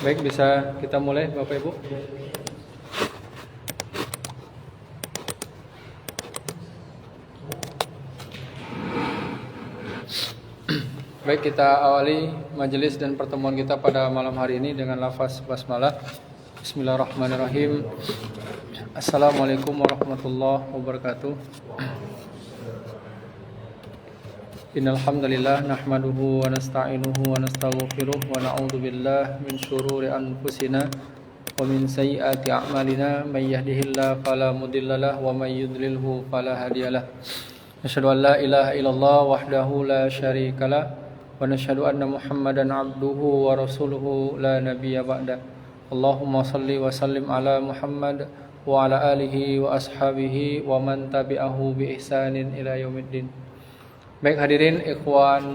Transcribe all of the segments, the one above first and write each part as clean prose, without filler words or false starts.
Baik, bisa kita mulai Bapak Ibu. Baik, kita awali majelis dan pertemuan kita pada malam hari ini dengan lafaz basmalah. Bismillahirrahmanirrahim. Assalamualaikum warahmatullahi wabarakatuh. Innal hamdalillah nahmaduhu wa nasta'inuhu wa nastaghfiruh wa na'udzu billahi min shururi anfusina wa min sayyiati a'malina may yahdihillahu fala mudhillalah wa may yudlilhu fala hadiyalah. Asyhadu an la ilaha illallah wahdahu la syarikalah wa nashhadu anna Muhammadan abduhu wa rasuluhu la nabiyya ba'da. Allahumma salli wa sallim ala Muhammad wa ala alihi wa ashabihi wa man tabi'ahu bi ihsanin ila yaumiddin. Baik hadirin ikhwan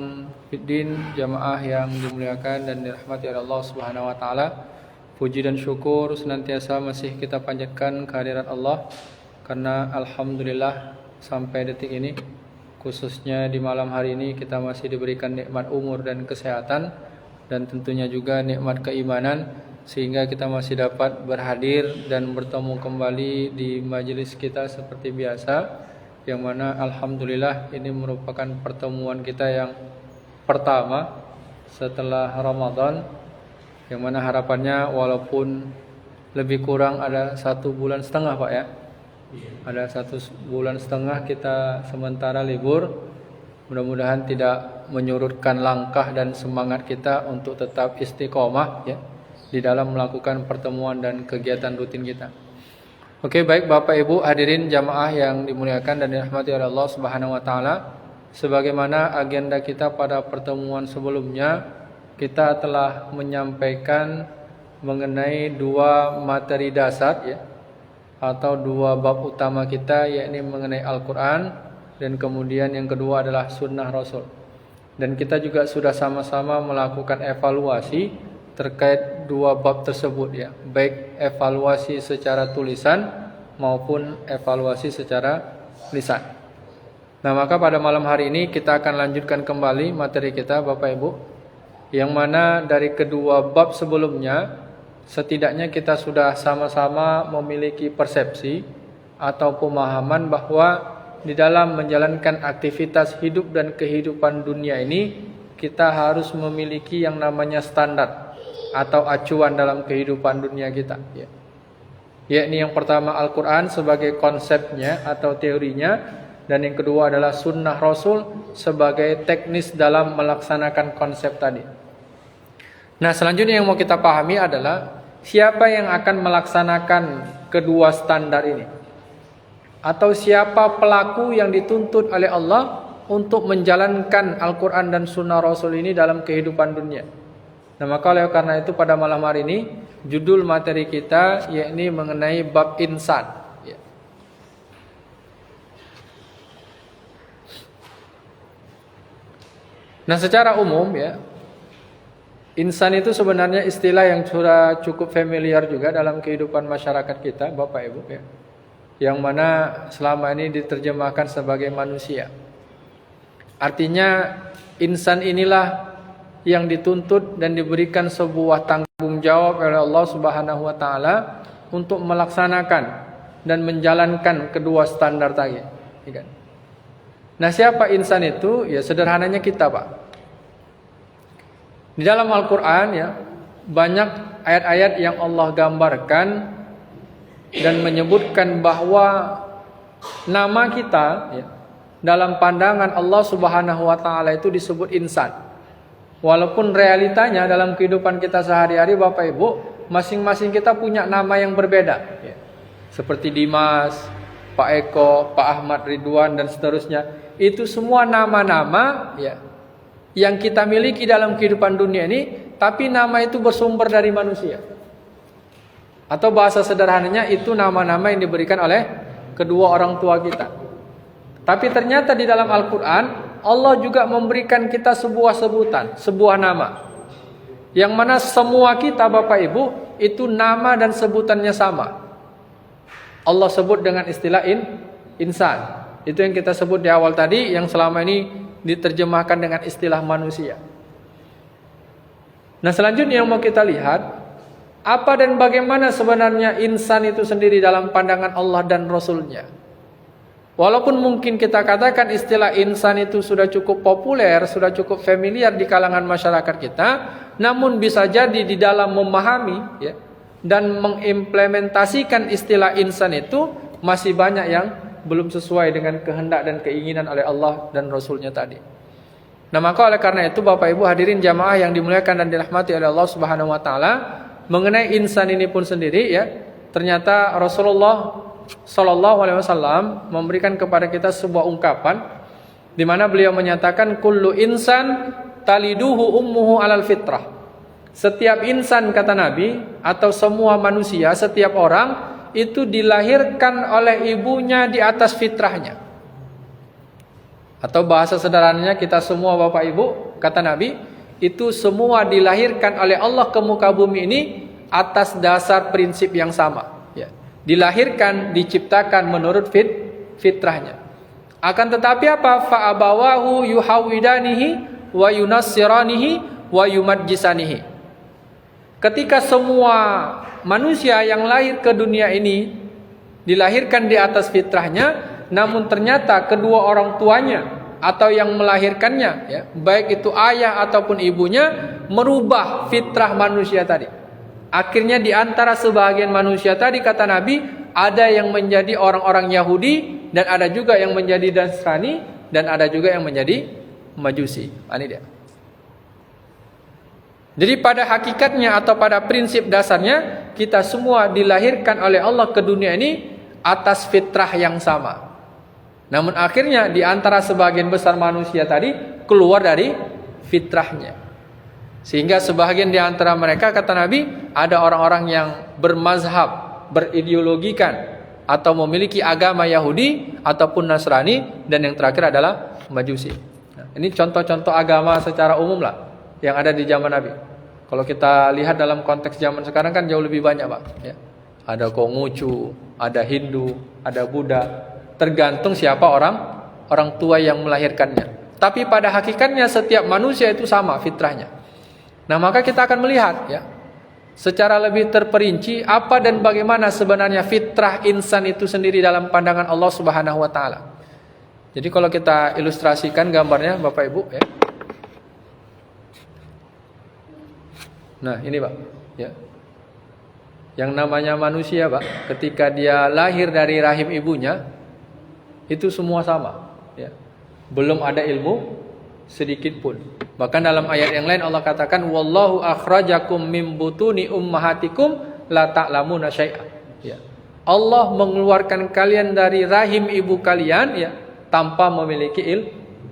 fiddin, jamaah yang dimuliakan dan dirahmati oleh Allah Subhanahu wa taala. Puji dan syukur senantiasa masih kita panjatkan kehadirat Allah karena alhamdulillah sampai detik ini, khususnya di malam hari ini, kita masih diberikan nikmat umur dan kesehatan, dan tentunya juga nikmat keimanan, sehingga kita masih dapat berhadir dan bertemu kembali di majelis kita seperti biasa, yang mana alhamdulillah ini merupakan pertemuan kita yang pertama setelah Ramadan, yang mana harapannya walaupun lebih kurang ada 1,5 bulan Pak ya. Ada 1,5 bulan kita sementara libur. Mudah-mudahan tidak menyurutkan langkah dan semangat kita untuk tetap istiqomah ya di dalam melakukan pertemuan dan kegiatan rutin kita. Oke, baik Bapak Ibu hadirin jamaah yang dimuliakan dan dirahmati oleh Allah Subhanahu wa taala. Sebagaimana agenda kita pada pertemuan sebelumnya, kita telah menyampaikan mengenai 2 materi dasar ya, atau 2 bab utama kita, yakni mengenai Al-Quran dan kemudian yang kedua adalah Sunnah Rasul. Dan kita juga sudah sama-sama melakukan evaluasi terkait 2 bab tersebut ya, baik evaluasi secara tulisan maupun evaluasi secara lisan. Nah, maka pada malam hari ini kita akan lanjutkan kembali materi kita Bapak Ibu, yang mana dari kedua bab sebelumnya setidaknya kita sudah sama-sama memiliki persepsi atau pemahaman bahwa di dalam menjalankan aktivitas hidup dan kehidupan dunia ini, kita harus memiliki yang namanya standar atau acuan dalam kehidupan dunia kita ya. Yakni yang pertama Al-Quran sebagai konsepnya atau teorinya, dan yang kedua adalah Sunnah Rasul sebagai teknis dalam melaksanakan konsep tadi. Nah, selanjutnya yang mau kita pahami adalah siapa yang akan melaksanakan kedua standar ini, atau siapa pelaku yang dituntut oleh Allah untuk menjalankan Al-Quran dan Sunnah Rasul ini dalam kehidupan dunia. Nah, maka oleh karena itu pada malam hari ini judul materi kita yakni mengenai bab insan ya. Nah, secara umum ya, insan itu sebenarnya istilah yang sudah cukup familiar juga dalam kehidupan masyarakat kita Bapak Ibu ya, yang mana selama ini diterjemahkan sebagai manusia. Artinya insan inilah yang dituntut dan diberikan sebuah tanggung jawab oleh Allah Subhanahu wa taala untuk melaksanakan dan menjalankan kedua standar tadi ya. Nah, siapa insan itu? Ya sederhananya kita Pak. Di dalam Al-Quran ya, banyak ayat-ayat yang Allah gambarkan dan menyebutkan bahwa nama kita ya, dalam pandangan Allah Subhanahu wa taala itu disebut insan. Walaupun realitanya dalam kehidupan kita sehari-hari Bapak Ibu, masing-masing kita punya nama yang berbeda ya. Seperti Dimas, Pak Eko, Pak Ahmad Ridwan dan seterusnya. Itu semua nama-nama ya yang kita miliki dalam kehidupan dunia ini, tapi nama itu bersumber dari manusia. Atau bahasa sederhananya itu nama-nama yang diberikan oleh kedua orang tua kita. Tapi ternyata di dalam Al-Quran Allah juga memberikan kita sebuah sebutan, sebuah nama, yang mana semua kita Bapak Ibu itu nama dan sebutannya sama. Allah sebut dengan istilah insan. Itu yang kita sebut di awal tadi, yang selama ini diterjemahkan dengan istilah manusia. Nah, selanjutnya yang mau kita lihat Apa dan bagaimana sebenarnya insan itu sendiri dalam pandangan Allah dan Rasulnya. Walaupun mungkin kita katakan istilah insan itu sudah cukup populer, sudah cukup familiar di kalangan masyarakat kita, namun bisa jadi di dalam memahami ya, dan mengimplementasikan istilah insan itu masih banyak yang belum sesuai dengan kehendak dan keinginan oleh Allah dan Rasulnya tadi. Nah maka oleh karena itu Bapak Ibu hadirin jamaah yang dimuliakan dan dirahmati oleh Allah Subhanahu wa taala, mengenai insan ini pun sendiri ya, ternyata Rasulullah Sallallahu Alaihi Wasallam memberikan kepada kita sebuah ungkapan di mana beliau menyatakan kullu insan taliduhu ummuhu alal fitrah. Setiap insan kata Nabi atau semua manusia, setiap orang itu dilahirkan oleh ibunya di atas fitrahnya. Atau bahasa sederhananya kita semua Bapak Ibu, kata Nabi, itu semua dilahirkan oleh Allah ke muka bumi ini atas dasar prinsip yang sama. Ya. Dilahirkan, diciptakan menurut fitrahnya. Akan tetapi apa? Fa'abawahu yuhawidanihi wa yunassiranihi wa yumajjisanihi. Ketika semua manusia yang lahir ke dunia ini dilahirkan di atas fitrahnya, namun ternyata kedua orang tuanya atau yang melahirkannya, ya, baik itu ayah ataupun ibunya, merubah fitrah manusia tadi. Akhirnya di antara sebahagian manusia tadi kata Nabi, ada yang menjadi orang-orang Yahudi dan ada juga yang menjadi Nasrani dan ada juga yang menjadi Majusi. Ini dia. Jadi pada hakikatnya atau pada prinsip dasarnya kita semua dilahirkan oleh Allah ke dunia ini atas fitrah yang sama. Namun akhirnya di antara sebagian besar manusia tadi keluar dari fitrahnya. Sehingga sebahagian di antara mereka kata Nabi ada orang-orang yang bermazhab, berideologikan atau memiliki agama Yahudi ataupun Nasrani dan yang terakhir adalah Majusi. Nah, ini contoh-contoh agama secara umum lah yang ada di zaman Nabi. Kalau kita lihat dalam konteks zaman sekarang kan jauh lebih banyak Pak. Ya. Ada Konghucu, ada Hindu, ada Buddha. Tergantung siapa orang tua yang melahirkannya. Tapi pada hakikatnya setiap manusia itu sama fitrahnya. Nah maka kita akan melihat ya, secara lebih terperinci apa dan bagaimana sebenarnya fitrah insan itu sendiri dalam pandangan Allah Subhanahu wa taala. Jadi kalau kita ilustrasikan gambarnya Bapak Ibu ya. Nah ini Pak ya. Yang namanya manusia Pak, ketika dia lahir dari rahim ibunya itu semua sama ya. Belum ada ilmu sedikit pun. Bahkan dalam ayat yang lain Allah katakan wallahu akhrajakum mim butuni ummahatikum la ta'lamuna syai'a. Ya. Allah mengeluarkan kalian dari rahim ibu kalian ya tanpa memiliki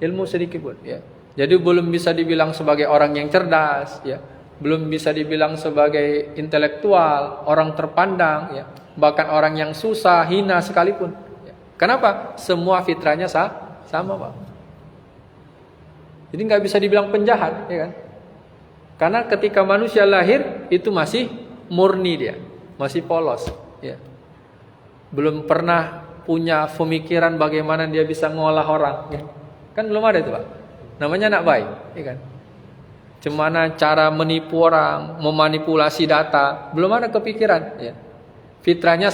ilmu sedikit pun ya. Jadi belum bisa dibilang sebagai orang yang cerdas ya. Belum bisa dibilang sebagai intelektual, orang terpandang ya. Bahkan orang yang susah, hina sekalipun. Ya. Kenapa? Semua fitrahnya sama Pak. Jadi nggak bisa dibilang penjahat, ya kan? Karena ketika manusia lahir itu masih murni dia, masih polos, ya. Belum pernah punya pemikiran bagaimana dia bisa ngolah orang, ya. Kan belum ada itu Pak. Namanya anak bayi, ya kan? Gimana cara menipu orang, memanipulasi data, belum ada kepikiran, ya. Fitrahnya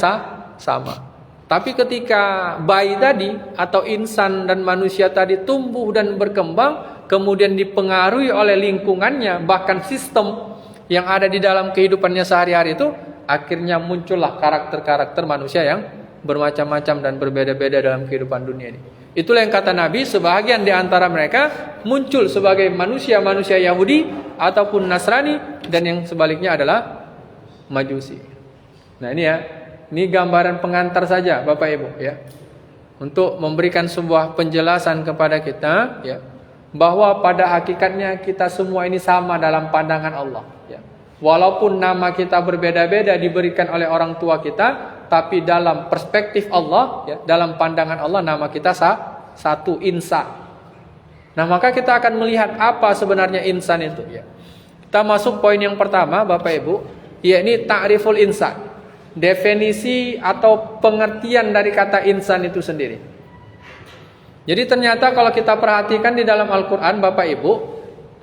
sama. Tapi ketika bayi tadi atau insan dan manusia tadi tumbuh dan berkembang, kemudian dipengaruhi oleh lingkungannya, bahkan sistem yang ada di dalam kehidupannya sehari-hari itu, akhirnya muncullah karakter-karakter manusia yang bermacam-macam dan berbeda-beda dalam kehidupan dunia ini. Itulah yang kata Nabi, sebahagian di antara mereka muncul sebagai manusia-manusia Yahudi ataupun Nasrani, dan yang sebaliknya adalah Majusi. Nah ini ya, ini gambaran pengantar saja Bapak Ibu ya, untuk memberikan sebuah penjelasan kepada kita ya, bahwa pada hakikatnya kita semua ini sama dalam pandangan Allah ya. Walaupun nama kita berbeda-beda diberikan oleh orang tua kita, tapi dalam perspektif Allah ya, dalam pandangan Allah nama kita satu, insan. Nah maka kita akan melihat apa sebenarnya insan itu ya. Kita masuk poin yang pertama Bapak Ibu, yakni ta'riful insan. Definisi atau pengertian dari kata insan itu sendiri. Jadi ternyata kalau kita perhatikan di dalam Al-Quran Bapak Ibu,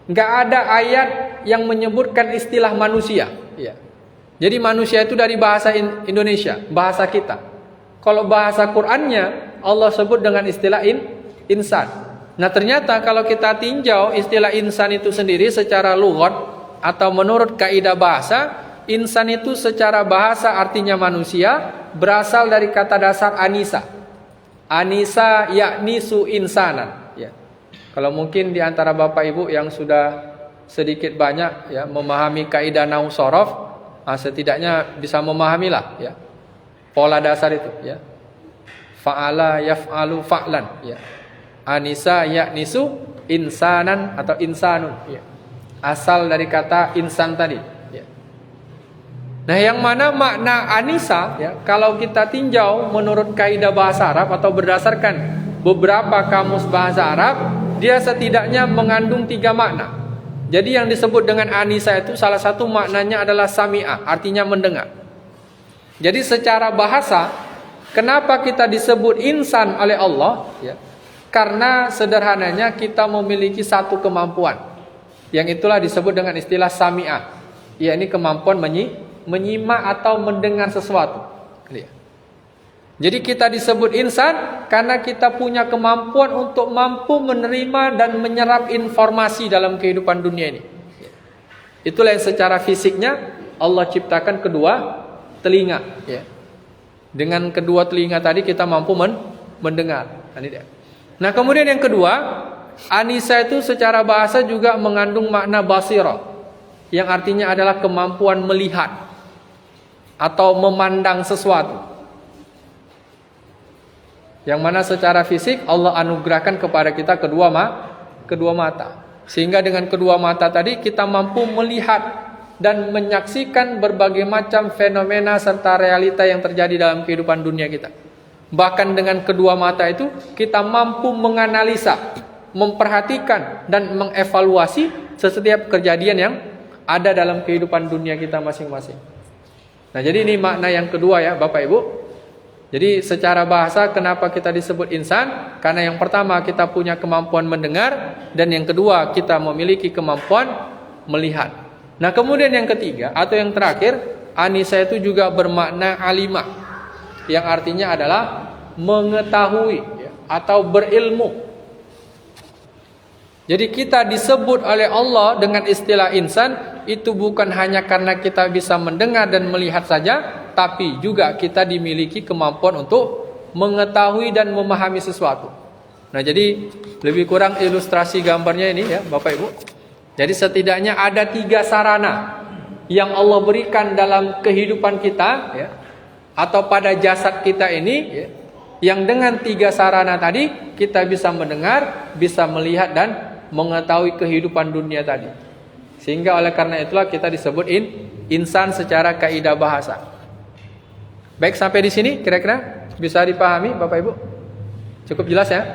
nggak ada ayat yang menyebutkan istilah manusia. Ya. Jadi manusia itu dari bahasa Indonesia, bahasa kita. Kalau bahasa Qur'annya Allah sebut dengan istilah insan. Nah ternyata kalau kita tinjau istilah insan itu sendiri secara lughat atau menurut kaidah bahasa, insan itu secara bahasa artinya manusia, berasal dari kata dasar anisa. Anisa yaknisu insanan. Ya. Kalau mungkin di antara Bapak Ibu yang sudah sedikit banyak ya memahami kaidah nahwu shorof, setidaknya bisa memahamilah ya pola dasar itu ya. Fa'ala yaf'alu fa'lan ya. Anisa yaknisu insanan atau insanun ya. Asal dari kata insan tadi ya. Nah yang mana makna anisa ya, kalau kita tinjau menurut kaidah bahasa Arab atau berdasarkan beberapa kamus bahasa Arab, dia setidaknya mengandung 3 makna. Jadi yang disebut dengan anisa itu salah satu maknanya adalah sami'ah, artinya mendengar. Jadi secara bahasa, kenapa kita disebut insan oleh Allah? Ya, karena sederhananya kita memiliki satu kemampuan, yang itulah disebut dengan istilah sami'ah, yakni kemampuan menyimak atau mendengar sesuatu. Jadi kita disebut insan karena kita punya kemampuan untuk mampu menerima dan menyerap informasi dalam kehidupan dunia ini. Itulah yang secara fisiknya Allah ciptakan kedua telinga. Dengan kedua telinga tadi kita mampu mendengar. Nah kemudian yang kedua, anisa itu secara bahasa juga mengandung makna basirah, yang artinya adalah kemampuan melihat atau memandang sesuatu. Yang mana secara fisik Allah anugerahkan kepada kita kedua mata. Sehingga dengan kedua mata tadi kita mampu melihat dan menyaksikan berbagai macam fenomena serta realita yang terjadi dalam kehidupan dunia kita. Bahkan dengan kedua mata itu kita mampu menganalisa, memperhatikan dan mengevaluasi setiap kejadian yang ada dalam kehidupan dunia kita masing-masing. Nah jadi ini makna yang kedua ya Bapak Ibu. Jadi secara bahasa kenapa kita disebut insan? Karena yang pertama kita punya kemampuan mendengar, dan yang kedua kita memiliki kemampuan melihat. Nah kemudian yang ketiga atau yang terakhir, anisa itu juga bermakna alimah, yang artinya adalah mengetahui atau berilmu. Jadi kita disebut oleh Allah dengan istilah insan itu bukan hanya karena kita bisa mendengar dan melihat saja, tapi juga kita dimiliki kemampuan untuk mengetahui dan memahami sesuatu. Nah jadi lebih kurang ilustrasi gambarnya ini ya Bapak Ibu. Jadi setidaknya ada 3 sarana yang Allah berikan dalam kehidupan kita ya, atau pada jasad kita ini ya, yang dengan 3 sarana tadi kita bisa mendengar, bisa melihat dan mengetahui kehidupan dunia tadi. Sehingga oleh karena itulah kita disebut insan secara kaidah bahasa. Baik, sampai di sini kira-kira bisa dipahami Bapak Ibu? Cukup jelas ya?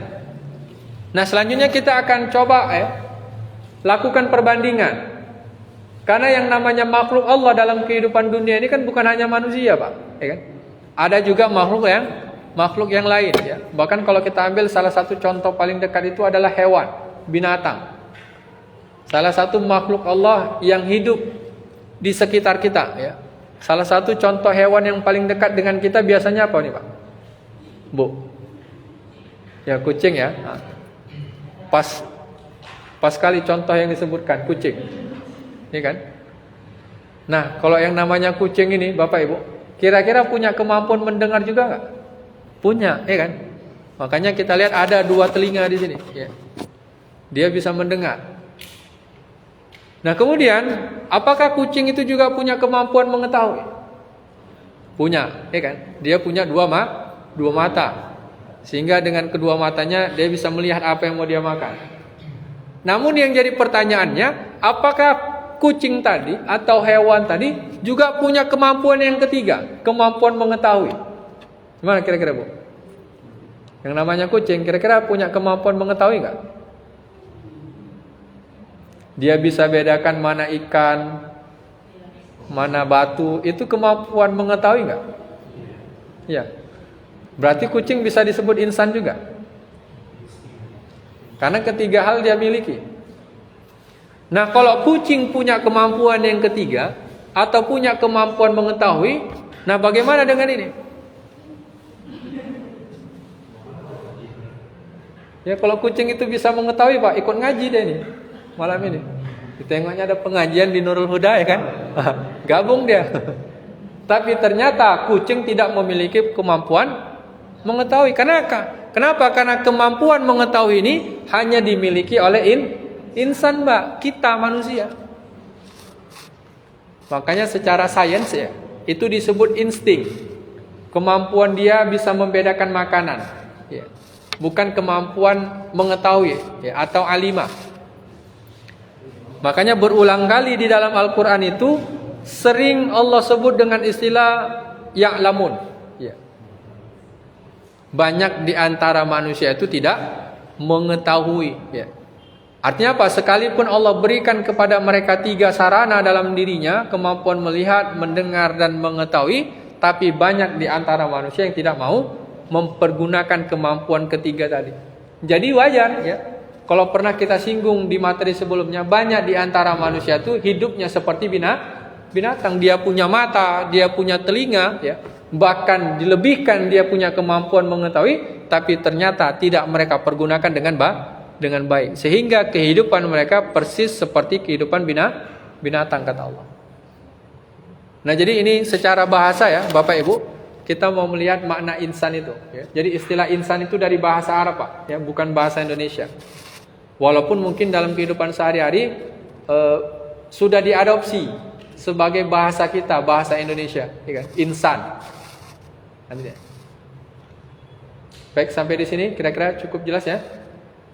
Nah selanjutnya kita akan coba lakukan perbandingan. Karena yang namanya makhluk Allah dalam kehidupan dunia ini kan bukan hanya manusia Pak ya kan? Ada juga makhluk yang lain ya. Bahkan kalau kita ambil salah satu contoh paling dekat itu adalah hewan, binatang. Salah satu makhluk Allah yang hidup di sekitar kita ya. Salah satu contoh hewan yang paling dekat dengan kita biasanya apa nih Pak? Bu? Ya kucing ya. Pas sekali contoh yang disebutkan, kucing. Ini kan? Nah kalau yang namanya kucing ini Bapak Ibu, kira-kira punya kemampuan mendengar juga nggak? Punya, ya kan? Makanya kita lihat ada 2 telinga di sini ya. Dia bisa mendengar. Nah kemudian apakah kucing itu juga punya kemampuan mengetahui? Punya, ya kan? Dia punya 2 mata, sehingga dengan kedua matanya dia bisa melihat apa yang mau dia makan. Namun yang jadi pertanyaannya, apakah kucing tadi atau hewan tadi juga punya kemampuan yang ketiga, kemampuan mengetahui? Gimana kira-kira Bu? Yang namanya kucing kira-kira punya kemampuan mengetahui nggak? Dia bisa bedakan mana ikan, mana batu. Itu kemampuan mengetahui nggak? Ya. Berarti kucing bisa disebut insan juga. Karena ketiga hal dia miliki. Nah kalau kucing punya kemampuan yang ketiga, atau punya kemampuan mengetahui. Nah, bagaimana dengan ini? Ya, kalau kucing itu bisa mengetahui, Pak, ikut ngaji deh nih malam ini. Ditengoknya ada pengajian di Nurul Huda, ya kan? Gabung dia. Tapi ternyata kucing tidak memiliki kemampuan mengetahui. Kenapa? Karena kemampuan mengetahui ini hanya dimiliki oleh insan, Mbak, kita manusia. Makanya secara sains ya, itu disebut insting. Kemampuan dia bisa membedakan makanan, ya. Bukan kemampuan mengetahui, ya, atau alimah. Makanya berulang kali di dalam Al-Quran itu sering Allah sebut dengan istilah ya'lamun, ya. Banyak di antara manusia itu tidak mengetahui, ya. Artinya apa? Sekalipun Allah berikan kepada mereka 3 sarana dalam dirinya, kemampuan melihat, mendengar, dan mengetahui, tapi banyak di antara manusia yang tidak mau mempergunakan kemampuan ketiga tadi. Jadi wajar, ya, kalau pernah kita singgung di materi sebelumnya, banyak di antara manusia itu hidupnya seperti binatang. Dia punya mata, dia punya telinga, ya, bahkan dilebihkan dia punya kemampuan mengetahui, tapi ternyata tidak mereka pergunakan dengan baik, sehingga kehidupan mereka persis seperti kehidupan binatang, kata Allah. Nah, jadi ini secara bahasa, ya Bapak Ibu, kita mau melihat makna insan itu, ya. Jadi istilah insan itu dari bahasa Arab, Pak, ya, bukan bahasa Indonesia. Walaupun mungkin dalam kehidupan sehari-hari sudah diadopsi sebagai bahasa kita, bahasa Indonesia, ya kan? Insan. Baik, sampai di sini kira-kira cukup jelas, ya.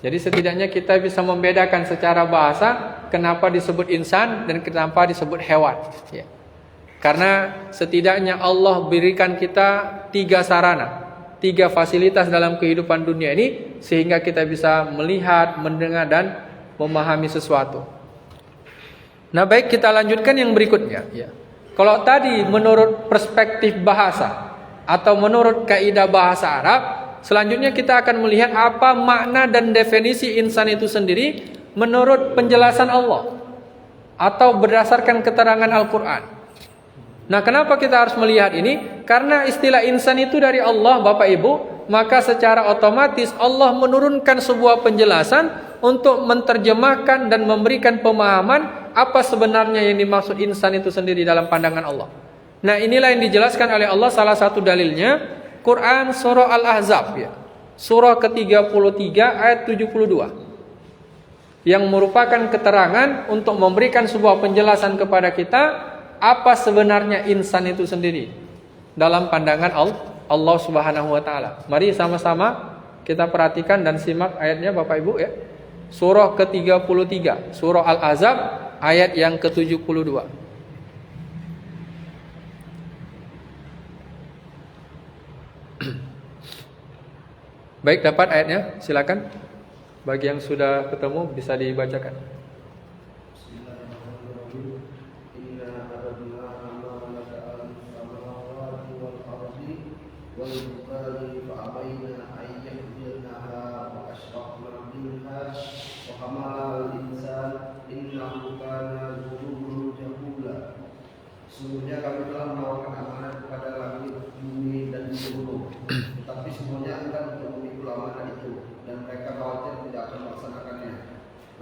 Jadi setidaknya kita bisa membedakan secara bahasa kenapa disebut insan dan kenapa disebut hewan, ya. Karena setidaknya Allah berikan kita 3 sarana, 3 fasilitas dalam kehidupan dunia ini, sehingga kita bisa melihat, mendengar, dan memahami sesuatu. Nah, baik, kita lanjutkan yang berikutnya, ya. Kalau tadi menurut perspektif bahasa atau menurut kaidah bahasa Arab, selanjutnya kita akan melihat apa makna dan definisi insan itu sendiri menurut penjelasan Allah atau berdasarkan keterangan Al-Quran. Nah, kenapa kita harus melihat ini? Karena istilah insan itu dari Allah, Bapak Ibu, maka secara otomatis Allah menurunkan sebuah penjelasan untuk menerjemahkan dan memberikan pemahaman apa sebenarnya yang dimaksud insan itu sendiri dalam pandangan Allah. Nah, inilah yang dijelaskan oleh Allah, salah satu dalilnya Quran surah Al-Ahzab, ya. Surah ke-33 ayat 72. Yang merupakan keterangan untuk memberikan sebuah penjelasan kepada kita apa sebenarnya insan itu sendiri dalam pandangan Allah Subhanahu wa taala. Mari sama-sama kita perhatikan dan simak ayatnya, Bapak Ibu, ya. Surah ke-33, surah Al-Ahzab ayat yang ke-72. Baik, dapat ayatnya? Silakan. Bagi yang sudah ketemu bisa dibacakan. Sesungguhnya kami telah menawarkan amanah kepada langit, bumi, dan gunung, tetapi semuanya enggan untuk memikul amanah itu, dan mereka khawatir tidak akan melaksanakannya.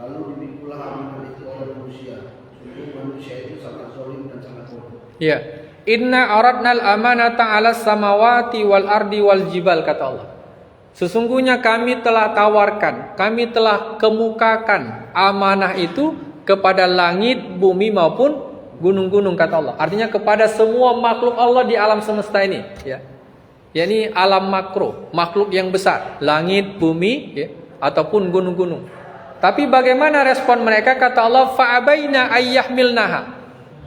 Lalu dipikulah amanah itu oleh manusia. Sungguh manusia itu sangat zalim dan sangat bodoh. Ya, inna aradnal amanata 'alas samawati wal ardi wal jibal, kata Allah. Sesungguhnya kami telah tawarkan, kami telah kemukakan amanah itu kepada langit, bumi maupun gunung-gunung, kata Allah. Artinya kepada semua makhluk Allah di alam semesta ini, ya. Yakni alam makro, makhluk yang besar, langit, bumi, ya, ataupun gunung-gunung. Tapi bagaimana respon mereka? Kata Allah, fa'abaina ayyahmilnaha.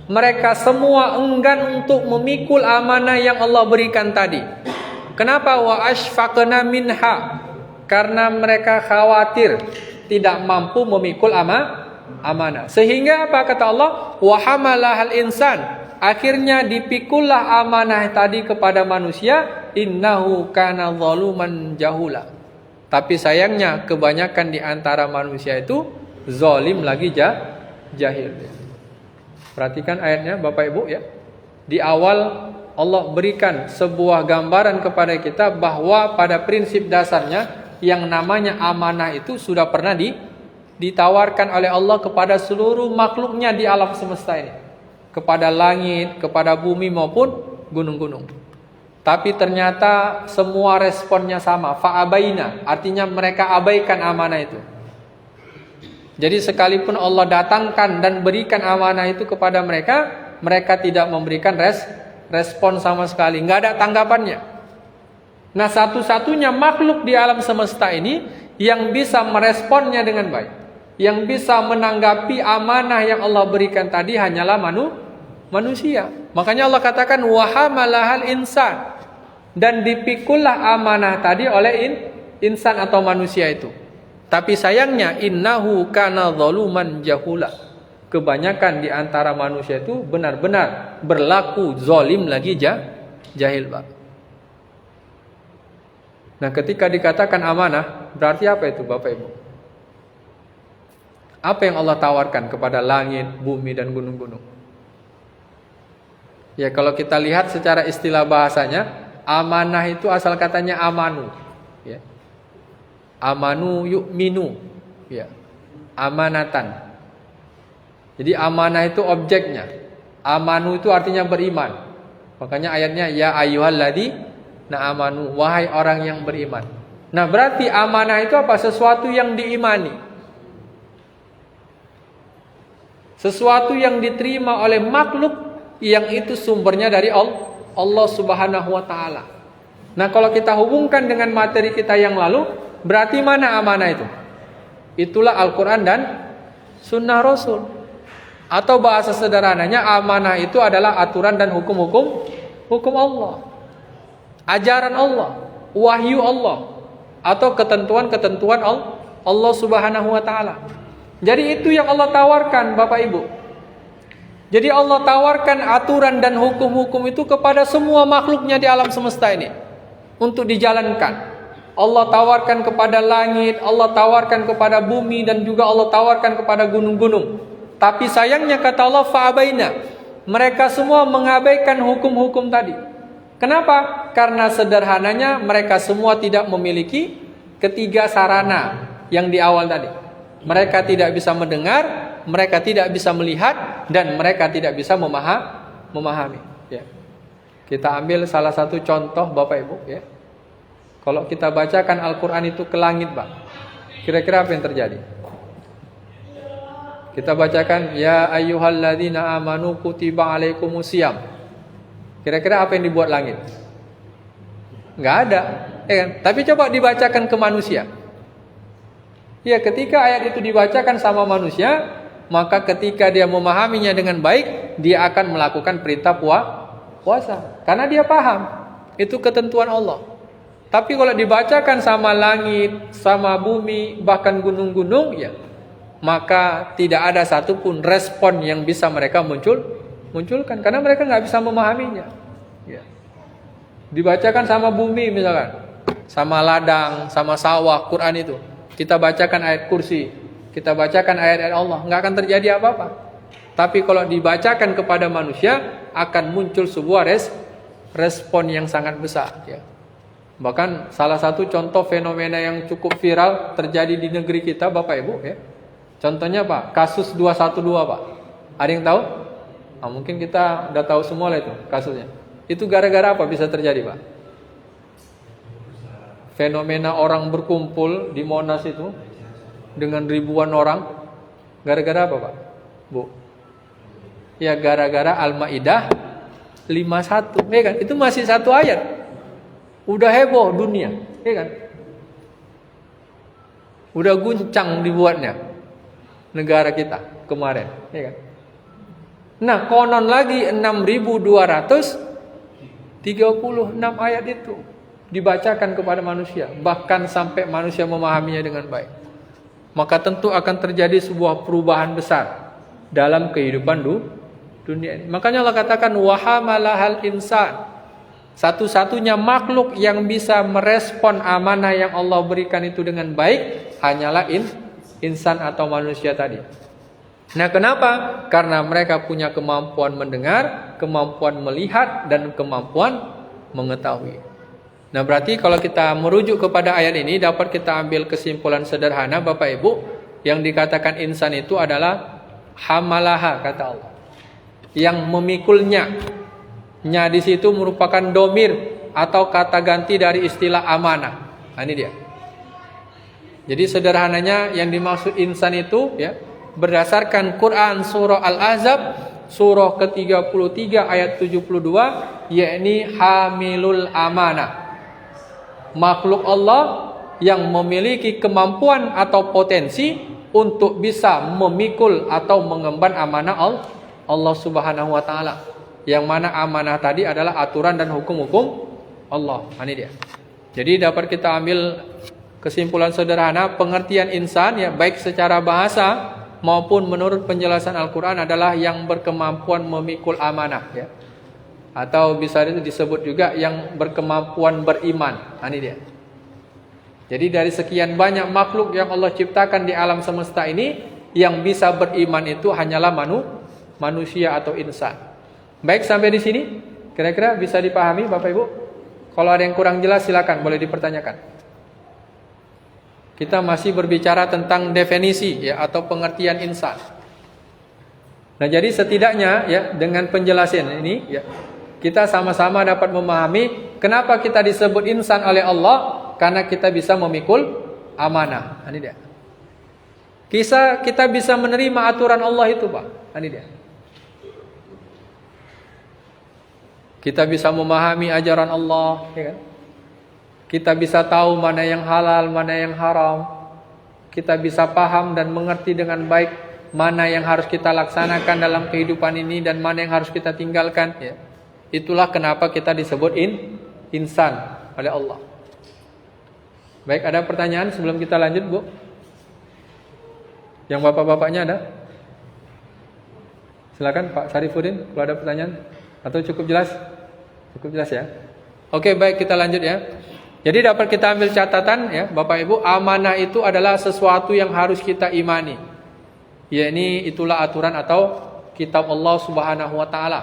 Mereka semua enggan untuk memikul amanah yang Allah berikan tadi. Kenapa? Wa ashfaqna minha. Karena mereka khawatir tidak mampu memikul amanah. Sehingga apa, kata Allah? Wa hamalahal insan. Akhirnya dipikullah amanah tadi kepada manusia. Innahu kana zaluman jahula. Tapi sayangnya kebanyakan di antara manusia itu zalim lagi jahil. Perhatikan ayatnya Bapak Ibu ya. Di awal Allah berikan sebuah gambaran kepada kita bahwa pada prinsip dasarnya yang namanya amanah itu sudah pernah ditawarkan oleh Allah kepada seluruh makhluknya di alam semesta ini. Kepada langit, kepada bumi maupun gunung-gunung. Tapi ternyata semua responnya sama. Fa'abaina, artinya mereka abaikan amanah itu. Jadi sekalipun Allah datangkan dan berikan amanah itu kepada mereka, mereka tidak memberikan respon sama sekali, nggak ada tanggapannya. Nah, satu-satunya makhluk di alam semesta ini yang bisa meresponnya dengan baik, yang bisa menanggapi amanah yang Allah berikan tadi hanyalah manusia. Makanya Allah katakan wahamalahal insan, dan dipikullah amanah tadi oleh insan atau manusia itu. Tapi sayangnya innahu kana zaluman jahula. Kebanyakan di antara manusia itu benar-benar berlaku zalim lagi jahil, Pak. Nah, ketika dikatakan amanah, berarti apa itu, Bapak Ibu? Apa yang Allah tawarkan kepada langit, bumi dan gunung-gunung? Ya, kalau kita lihat secara istilah bahasanya, amanah itu asal katanya amanu, ya. Amanu yu'minu, ya. Amanatan. Jadi amanah itu objeknya. Amanu itu artinya beriman. Makanya ayatnya ya ayyuhalladzina amanu, wahai orang yang beriman. Nah, berarti amanah itu apa? Sesuatu yang diimani. Sesuatu yang diterima oleh makhluk yang itu sumbernya dari Allah Subhanahu wa taala. Nah, kalau kita hubungkan dengan materi kita yang lalu, berarti mana amanah itu? Itulah Al-Quran dan Sunnah Rasul. Atau bahasa sederhananya, amanah itu adalah aturan dan hukum Allah, ajaran Allah, wahyu Allah, atau ketentuan-ketentuan Allah Subhanahu wa taala. Jadi itu yang Allah tawarkan, Bapak Ibu. Jadi Allah tawarkan aturan dan hukum-hukum itu kepada semua makhluknya di alam semesta ini untuk dijalankan. Allah tawarkan kepada langit, Allah tawarkan kepada bumi, dan juga Allah tawarkan kepada gunung-gunung. Tapi sayangnya kata Allah fa'abaina, mereka semua mengabaikan hukum-hukum tadi. Kenapa? Karena sederhananya mereka semua tidak memiliki ketiga sarana yang di awal tadi. Mereka tidak bisa mendengar, mereka tidak bisa melihat, dan mereka tidak bisa memahami. Ya. Kita ambil salah satu contoh Bapak Ibu. Ya. Kalau kita bacakan Al-Quran itu ke langit, Pak, kira-kira apa yang terjadi? Kita bacakan ya ayyuhalladzina amanu kutiba alaikumusiyam. Kira-kira apa yang dibuat langit? Enggak ada, ya kan? Tapi coba dibacakan ke manusia. Ya, ketika ayat itu dibacakan sama manusia, maka ketika dia memahaminya dengan baik, dia akan melakukan perintah puasa, karena dia paham itu ketentuan Allah. Tapi kalau dibacakan sama langit, sama bumi, bahkan gunung-gunung, ya, maka tidak ada satupun respon yang bisa mereka munculkan, karena mereka nggak bisa memahaminya. Ya. Dibacakan sama bumi misalkan, sama ladang, sama sawah, Quran itu. Kita bacakan ayat kursi, kita bacakan ayat-ayat Allah, nggak akan terjadi apa-apa. Tapi kalau dibacakan kepada manusia, akan muncul sebuah respon yang sangat besar. Ya. Bahkan salah satu contoh fenomena yang cukup viral terjadi di negeri kita, Bapak Ibu, ya. Contohnya Pak, kasus 212 Pak. Ada yang tahu? Nah, mungkin kita udah tahu semua lah itu kasusnya. Itu gara-gara apa bisa terjadi, Pak? Fenomena orang berkumpul di Monas itu dengan ribuan orang. Gara-gara apa, Pak? Bu? Ya gara-gara Al-Maidah 51, ya kan? Itu masih satu ayat. Udah heboh dunia, ya kan? Udah guncang dibuatnya negara kita kemarin, ya kan? Nah, konon lagi 6.236 ayat itu dibacakan kepada manusia, bahkan sampai manusia memahaminya dengan baik. Maka tentu akan terjadi sebuah perubahan besar dalam kehidupan dunia ini. Makanya Allah katakan wahamalahal insan. Satu-satunya makhluk yang bisa merespon amanah yang Allah berikan itu dengan baik hanyalah insan atau manusia tadi. Nah, kenapa? Karena mereka punya kemampuan mendengar, kemampuan melihat, dan kemampuan mengetahui. Nah, berarti kalau kita merujuk kepada ayat ini, dapat kita ambil kesimpulan sederhana, Bapak Ibu, yang dikatakan insan itu adalah hamalaha, kata Allah, yang memikulnya. Nya di situ merupakan domir atau kata ganti dari istilah amanah. Nah, ini dia. Jadi sederhananya yang dimaksud insan itu ya, berdasarkan Quran surah Al-Ahzab surah ke-33 ayat 72, yakni hamilul amanah. Makhluk Allah yang memiliki kemampuan atau potensi untuk bisa memikul atau mengemban amanah Allah Subhanahu wa taala. Yang mana amanah tadi adalah aturan dan hukum-hukum Allah. Ini dia. Jadi dapat kita ambil kesimpulan sederhana, pengertian insan ya, baik secara bahasa maupun menurut penjelasan Al-Quran adalah yang berkemampuan memikul amanah ya. Atau bisa disebut juga yang berkemampuan beriman. Ini dia. Jadi dari sekian banyak makhluk yang Allah ciptakan di alam semesta ini, yang bisa beriman itu hanyalah manusia atau insan. Baik, sampai di sini kira-kira bisa dipahami Bapak Ibu? Kalau ada yang kurang jelas silakan boleh dipertanyakan. Kita masih berbicara tentang definisi ya, atau pengertian insan. Nah, jadi setidaknya ya, dengan penjelasan ini ya, kita sama-sama dapat memahami kenapa kita disebut insan oleh Allah, karena kita bisa memikul amanah. Ini dia. Kita bisa menerima aturan Allah itu, Pak. Ini dia. Kita bisa memahami ajaran Allah, ya kan? Kita bisa tahu mana yang halal, mana yang haram. Kita bisa paham dan mengerti dengan baik mana yang harus kita laksanakan dalam kehidupan ini dan mana yang harus kita tinggalkan, ya. Itulah kenapa kita disebut insan oleh Allah. Baik, ada pertanyaan sebelum kita lanjut, Bu? Yang bapak-bapaknya ada? Silakan Pak Syarifuddin kalau ada pertanyaan. Atau cukup jelas? Cukup jelas ya. Oke, baik, kita lanjut ya. Jadi dapat kita ambil catatan ya, Bapak Ibu, amanah itu adalah sesuatu yang harus kita imani. Yakni itulah aturan atau kitab Allah Subhanahu wa taala.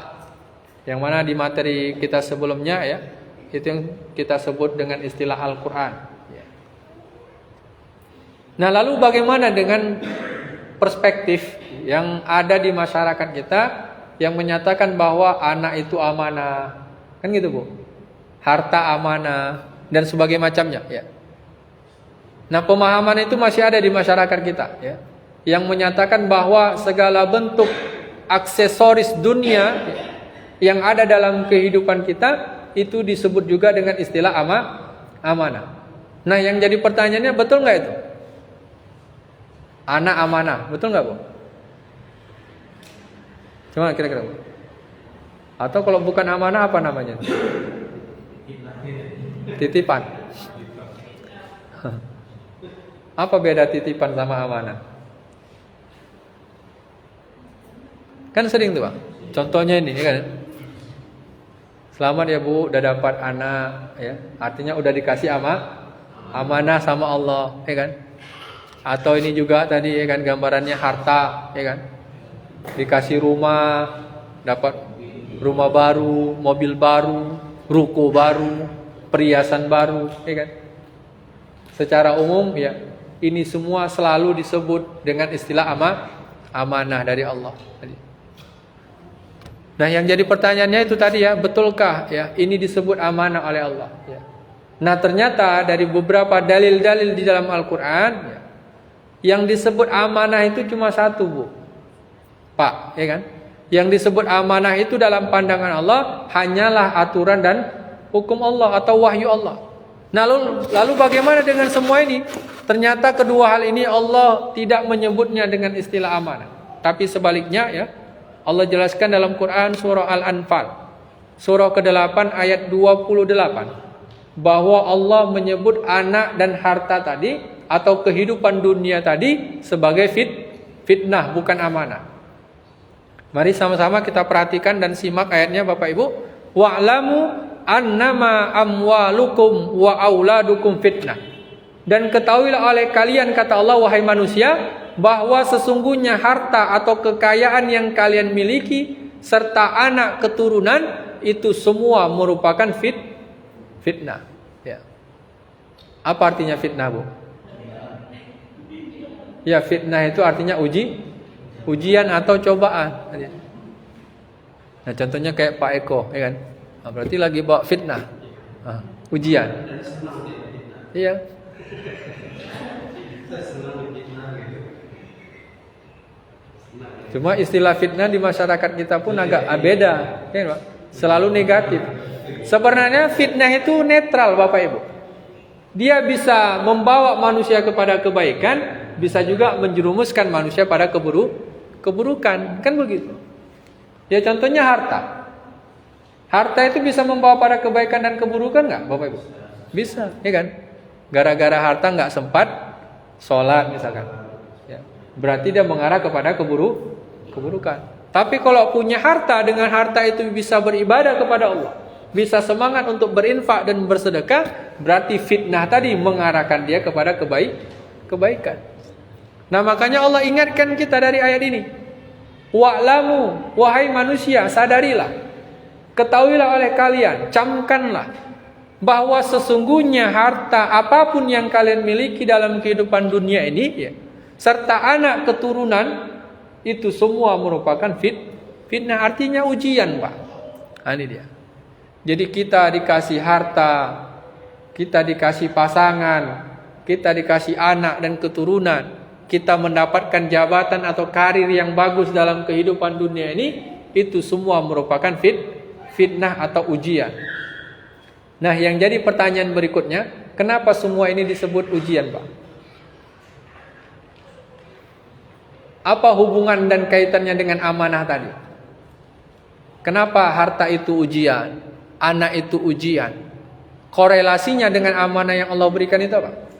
Yang mana di materi kita sebelumnya ya, itu yang kita sebut dengan istilah Al-Qur'an. Ya. Nah, lalu bagaimana dengan perspektif yang ada di masyarakat kita yang menyatakan bahwa anak itu amanah, kan gitu Bu? Harta amanah dan sebagainya macamnya ya. Nah, pemahaman itu masih ada di masyarakat kita ya, yang menyatakan bahwa segala bentuk aksesoris dunia ya, yang ada dalam kehidupan kita itu disebut juga dengan istilah amanah. Nah, yang jadi pertanyaannya, betul nggak itu? Anak amanah, betul nggak Bu? Cuma kira-kira Bu? Atau kalau bukan amanah apa namanya? Titipan. Apa beda titipan sama amanah? Kan sering tuh Pak. Contohnya ini ya kan. Selamat ya Bu, udah dapat anak ya. Artinya udah dikasih amanah sama Allah, ya kan? Atau ini juga tadi ya kan, gambarannya harta, ya kan? Dikasih rumah, dapat rumah baru, mobil baru, ruko baru, perhiasan baru, ya kan? Secara umum ya, ini semua selalu disebut dengan istilah amanah dari Allah. Nah, yang jadi pertanyaannya itu tadi ya, betulkah ya ini disebut amanah oleh Allah ya? Nah, ternyata dari beberapa dalil-dalil di dalam Al-Quran ya, yang disebut amanah itu cuma satu Bu, Pak, ya kan? Yang disebut amanah itu dalam pandangan Allah hanyalah aturan dan hukum Allah atau wahyu Allah. Nah, lalu bagaimana dengan semua ini? Ternyata kedua hal ini Allah tidak menyebutnya dengan istilah amanah, tapi sebaliknya ya, Allah jelaskan dalam Quran surah Al-Anfal surah ke-8 ayat 28 bahwa Allah menyebut anak dan harta tadi atau kehidupan dunia tadi sebagai fitnah, bukan amanah. Mari sama-sama kita perhatikan dan simak ayatnya Bapak Ibu. Wa'lamu annama amwalukum wa auladukum fitnah. Dan ketahuilah oleh kalian, kata Allah, wahai manusia, bahwa sesungguhnya harta atau kekayaan yang kalian miliki serta anak keturunan itu semua merupakan fitnah. Ya. Apa artinya fitnah, Bu? Ya, fitnah itu artinya ujian atau cobaan. Nah, contohnya kayak Pak Eko, ya kan? Nah, berarti lagi bawa fitnah, ujian. Iya. Cuma istilah fitnah di masyarakat kita pun agak beda, ya, Pak? Selalu negatif. Sebenarnya fitnah itu netral, Bapak Ibu. Dia bisa membawa manusia kepada kebaikan, bisa juga menjerumuskan manusia pada keburukan, kan begitu. Ya, contohnya harta. Harta itu bisa membawa pada kebaikan dan keburukan nggak, Bapak Ibu? Bisa, ya kan? Gara-gara harta nggak sempat sholat misalkan, ya, berarti dia mengarah kepada keburukan. Tapi kalau punya harta, dengan harta itu bisa beribadah kepada Allah, bisa semangat untuk berinfak dan bersedekah, berarti fitnah tadi mengarahkan dia kepada kebaikan. Nah, makanya Allah ingatkan kita dari ayat ini. Wa'lamu, wahai manusia, sadarilah, ketahuilah oleh kalian, camkanlah, bahwa sesungguhnya harta apapun yang kalian miliki dalam kehidupan dunia ini, ya, serta anak keturunan, itu semua merupakan fitnah, artinya ujian, Pak. Nah, ini dia. Jadi kita dikasih harta, kita dikasih pasangan, kita dikasih anak dan keturunan, kita mendapatkan jabatan atau karir yang bagus dalam kehidupan dunia ini, itu semua merupakan fitnah atau ujian. Nah, yang jadi pertanyaan berikutnya, kenapa semua ini disebut ujian, Pak? Apa hubungan dan kaitannya dengan amanah tadi? Kenapa harta itu ujian, anak itu ujian? Korelasinya dengan amanah yang Allah berikan itu apa?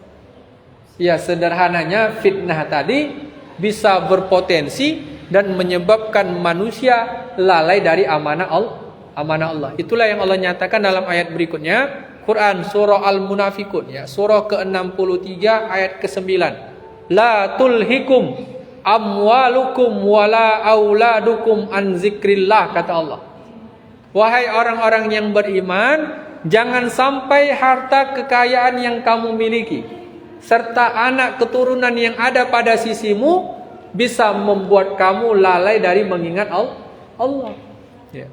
Ya, sederhananya fitnah tadi bisa berpotensi dan menyebabkan manusia lalai dari amanah Allah. Itulah yang Allah nyatakan dalam ayat berikutnya, Quran surah Al-Munafikun, ya, surah ke-63 ayat ke-9. La tulhikum amwalukum wala auladukum an zikrillah, kata Allah. Wahai orang-orang yang beriman, jangan sampai harta kekayaan yang kamu miliki serta anak keturunan yang ada pada sisimu bisa membuat kamu lalai dari mengingat Allah. Ya.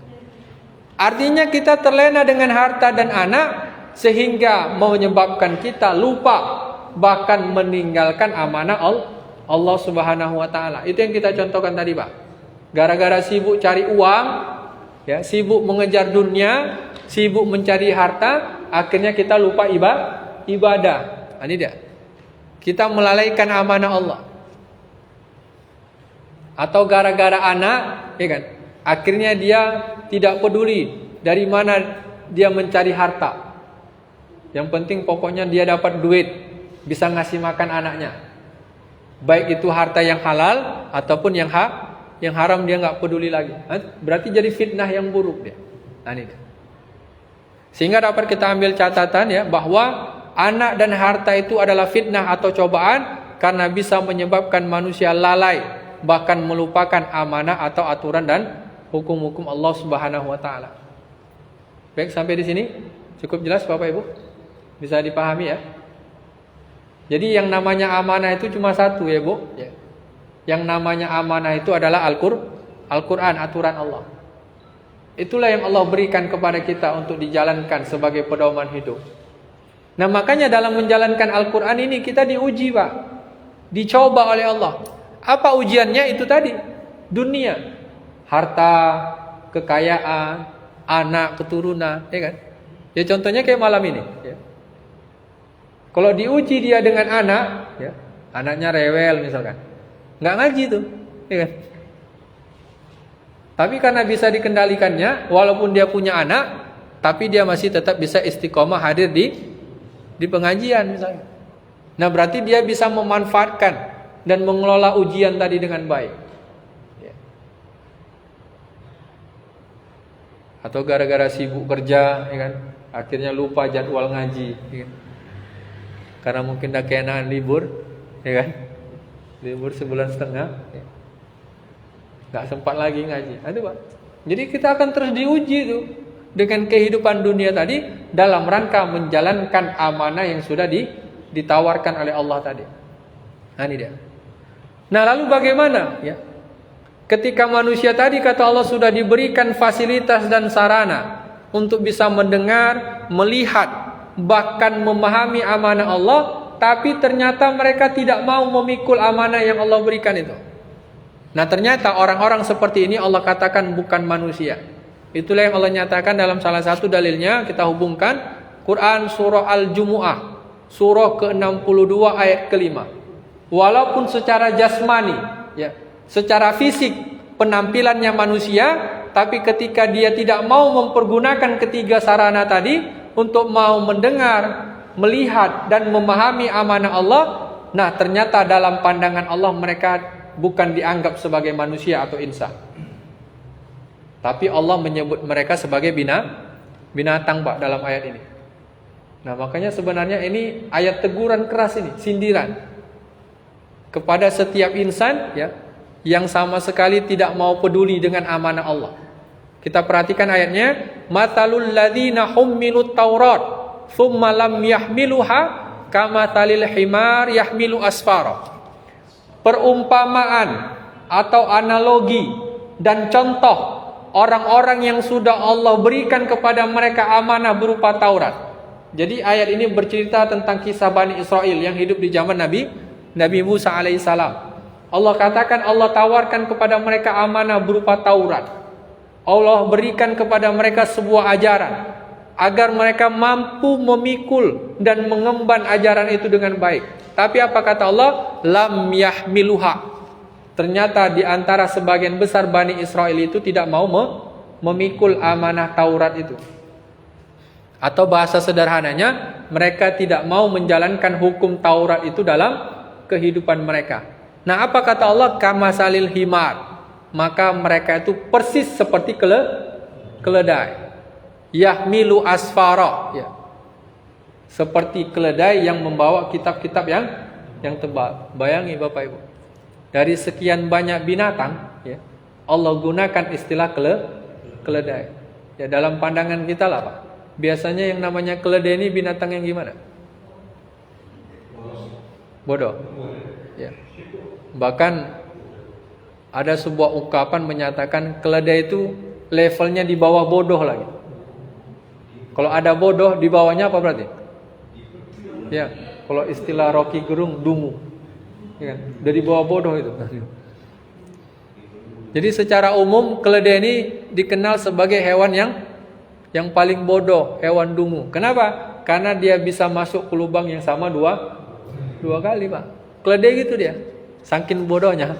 Artinya kita terlena dengan harta dan anak sehingga menyebabkan kita lupa, bahkan meninggalkan amanah Allah Subhanahu wa taala. Itu yang kita contohkan tadi, Pak. Gara-gara sibuk cari uang, ya, sibuk mengejar dunia, sibuk mencari harta, akhirnya kita lupa ibadah. Ini dia. Kita melalaikan amanah Allah. Atau gara-gara anak, ya kan? Akhirnya dia tidak peduli dari mana dia mencari harta. Yang penting pokoknya dia dapat duit, bisa ngasih makan anaknya. Baik itu harta yang halal ataupun yang haram, dia nggak peduli lagi. Berarti jadi fitnah yang buruk dia. Nah, ini dia. Sehingga dapat kita ambil catatan, ya, bahwa anak dan harta itu adalah fitnah atau cobaan karena bisa menyebabkan manusia lalai, bahkan melupakan amanah atau aturan dan hukum-hukum Allah Subhanahu wa taala. Baik, sampai di sini cukup jelas Bapak Ibu? Bisa dipahami, ya? Jadi yang namanya amanah itu cuma satu, ya, Bu, ya. Yang namanya amanah itu adalah Al-Qur'an, aturan Allah. Itulah yang Allah berikan kepada kita untuk dijalankan sebagai pedoman hidup. Nah, makanya dalam menjalankan Al-Quran ini kita diuji, Pak. Dicoba oleh Allah. Apa ujiannya? Itu tadi. Dunia. Harta, kekayaan, anak, keturunan, ya kan? Ya, contohnya kayak malam ini, ya. Kalau diuji dia dengan anak, ya, anaknya rewel misalkan, nggak ngaji tuh, ya kan? Tapi karena bisa dikendalikannya, walaupun dia punya anak, tapi dia masih tetap bisa istiqomah hadir di pengajian misalnya. Nah, berarti dia bisa memanfaatkan dan mengelola ujian tadi dengan baik. Ya. Atau gara-gara sibuk kerja, ya kan, akhirnya lupa jadwal ngaji, ya kan? Karena mungkin dah keenaan libur, ya kan. libur sebulan setengah, nggak sempat lagi ngaji. Aduh Pak. Jadi kita akan terus diuji tuh dengan kehidupan dunia tadi dalam rangka menjalankan amanah yang sudah ditawarkan oleh Allah tadi. Nah ini dia. Nah lalu bagaimana? Ya, ketika manusia tadi kata Allah sudah diberikan fasilitas dan sarana untuk bisa mendengar, melihat, bahkan memahami amanah Allah, tapi ternyata mereka tidak mau memikul amanah yang Allah berikan itu. Nah ternyata orang-orang seperti ini Allah katakan bukan manusia. Itulah yang Allah nyatakan dalam salah satu dalilnya. Kita hubungkan Quran surah Al-Jumu'ah, surah ke-62 ayat ke-5. Walaupun secara jasmani, ya, secara fisik penampilannya manusia, tapi ketika dia tidak mau mempergunakan ketiga sarana tadi untuk mau mendengar, melihat dan memahami amanah Allah, nah ternyata dalam pandangan Allah mereka bukan dianggap sebagai manusia atau insan. Tapi Allah menyebut mereka sebagai binatang Pak dalam ayat ini. Nah makanya sebenarnya ini ayat teguran keras ini, sindiran kepada setiap insan ya, yang sama sekali tidak mau peduli dengan amanah Allah. Kita perhatikan ayatnya, matalul ladzina hummilut taurat tsumma lam yahmiluha kamathalil himar yahmilu asfara. Perumpamaan atau analogi dan contoh orang-orang yang sudah Allah berikan kepada mereka amanah berupa Taurat. Jadi ayat ini bercerita tentang kisah Bani Israel yang hidup di zaman Nabi Musa alaihissalam. Allah katakan Allah tawarkan kepada mereka amanah berupa Taurat. Allah berikan kepada mereka sebuah ajaran agar mereka mampu memikul dan mengemban ajaran itu dengan baik. Tapi apa kata Allah? Lam yahmiluha. Ternyata di antara sebagian besar Bani Israel itu tidak mau memikul amanah Taurat itu. Atau bahasa sederhananya, mereka tidak mau menjalankan hukum Taurat itu dalam kehidupan mereka. Nah apa kata Allah? Kamasalil himar. Maka mereka itu persis seperti keledai. Yahmilu asfara. Ya. Seperti keledai yang membawa kitab-kitab yang tebal. Bayangi Bapak Ibu, dari sekian banyak binatang ya, Allah gunakan istilah keledai. Ya dalam pandangan kita lah Pak, biasanya yang namanya keledai ini binatang yang gimana? Bodoh ya. Bahkan ada sebuah ungkapan menyatakan keledai itu levelnya di bawah bodoh lagi. Kalau ada bodoh di bawahnya apa berarti? Ya, kalau istilah Rocky Gerung, dungu. Ya, dari bawah bodoh itu. Jadi secara umum keledai ini dikenal sebagai hewan yang paling bodoh, hewan dungu. Kenapa? Karena dia bisa masuk ke lubang yang sama dua kali, Pak. Keledai gitu dia. Saking bodohnya.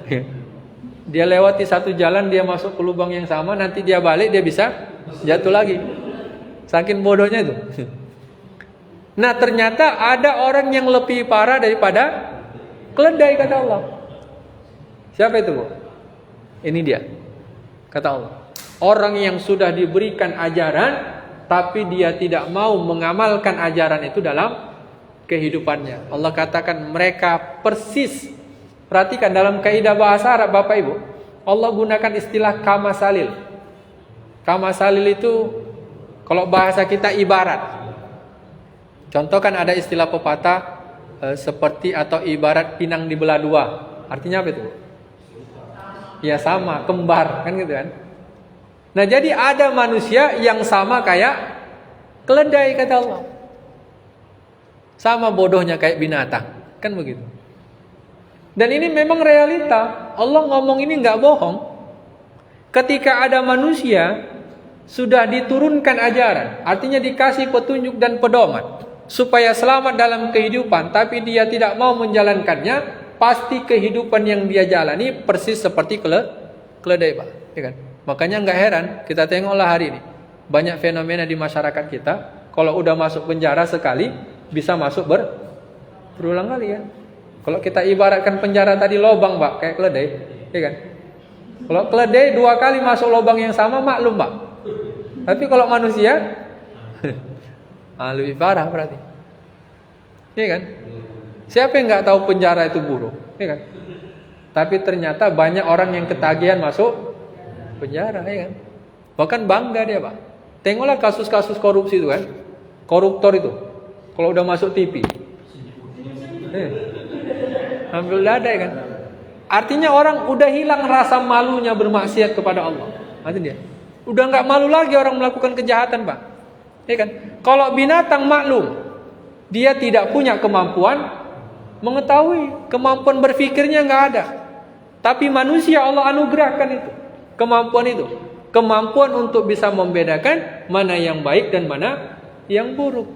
Dia lewati satu jalan, dia masuk ke lubang yang sama, nanti dia balik dia bisa jatuh lagi. Saking bodohnya itu. Nah ternyata ada orang yang lebih parah daripada keledai kata Allah. Siapa itu Bu? Ini dia. Kata Allah, orang yang sudah diberikan ajaran tapi dia tidak mau mengamalkan ajaran itu dalam kehidupannya. Allah katakan mereka persis. Perhatikan dalam kaidah bahasa Arab Bapak Ibu, Allah gunakan istilah kamasalil. Kamasalil itu kalau bahasa kita ibarat. Contoh kan ada istilah pepatah seperti atau ibarat pinang dibelah dua. Artinya apa itu? Ya sama, kembar kan gitu kan. Nah jadi ada manusia yang sama kayak keledai kata Allah. Sama bodohnya kayak binatang. Kan begitu. Dan ini memang realita. Allah ngomong ini gak bohong. Ketika ada manusia sudah diturunkan ajaran, artinya dikasih petunjuk dan pedoman supaya selamat dalam kehidupan, tapi dia tidak mau menjalankannya, pasti kehidupan yang dia jalani persis seperti keledai Pak, ya kan? Makanya nggak heran kita tengoklah hari ini banyak fenomena di masyarakat kita, kalau udah masuk penjara sekali bisa masuk berulang kali ya. Kalau kita ibaratkan penjara tadi lobang Pak, kayak keledai, ya kan? Kalau keledai 2 kali masuk lobang yang sama maklum Pak. Tapi kalau manusia lebih parah berarti. Iya kan? Siapa yang nggak tahu penjara itu buruk? Iya kan? Tapi ternyata banyak orang yang ketagihan masuk penjara, ya kan? Bahkan bangga dia, Pak. Tengoklah kasus-kasus korupsi itu kan. Koruptor itu kalau udah masuk TV ambil dada, ya kan? Artinya orang udah hilang rasa malunya bermaksiat kepada Allah. Nanti dia udah nggak malu lagi orang melakukan kejahatan, Pak. Ya kan? Kalau binatang maklum, dia tidak punya kemampuan mengetahui, kemampuan berpikirnya nggak ada. Tapi manusia Allah anugerahkan itu, kemampuan itu, kemampuan untuk bisa membedakan mana yang baik dan mana yang buruk.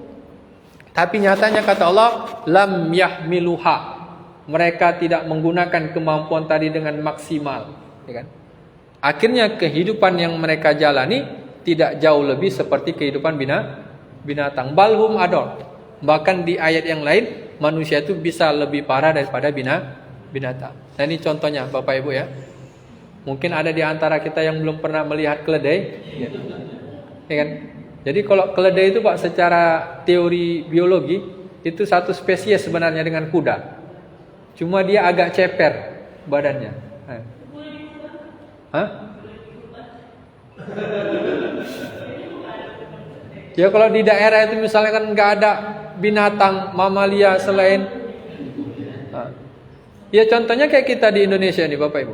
Tapi nyatanya kata Allah, lam yahmiluha. Mereka tidak menggunakan kemampuan tadi dengan maksimal, ya kan? Akhirnya kehidupan yang mereka jalani tidak jauh lebih seperti kehidupan binatang. Balhum ador. Bahkan di ayat yang lain, manusia itu bisa lebih parah daripada binatang. Nah, ini contohnya Bapak Ibu ya. Mungkin ada di antara kita yang belum pernah melihat keledai, ya kan? Jadi kalau keledai itu, Pak, secara teori biologi itu satu spesies sebenarnya dengan kuda. Cuma dia agak ceper badannya. Hah? Ya kalau di daerah itu misalnya kan nggak ada binatang mamalia selain, ya contohnya kayak kita di Indonesia nih Bapak Ibu.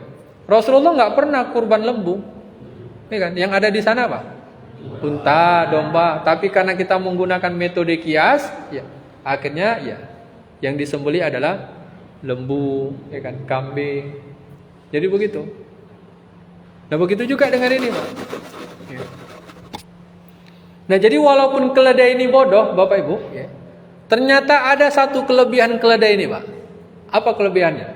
Rasulullah nggak pernah kurban lembu, ya kan? Yang ada di sana Pak, unta, domba. Tapi karena kita menggunakan metode kias, ya akhirnya ya yang disembelih adalah lembu, ya kan, kambing. Jadi begitu. Nah begitu juga dengan ini Pak. Ya. Nah jadi walaupun keledai ini bodoh Bapak Ibu, ya, ternyata ada satu kelebihan keledai ini Pak. Apa kelebihannya?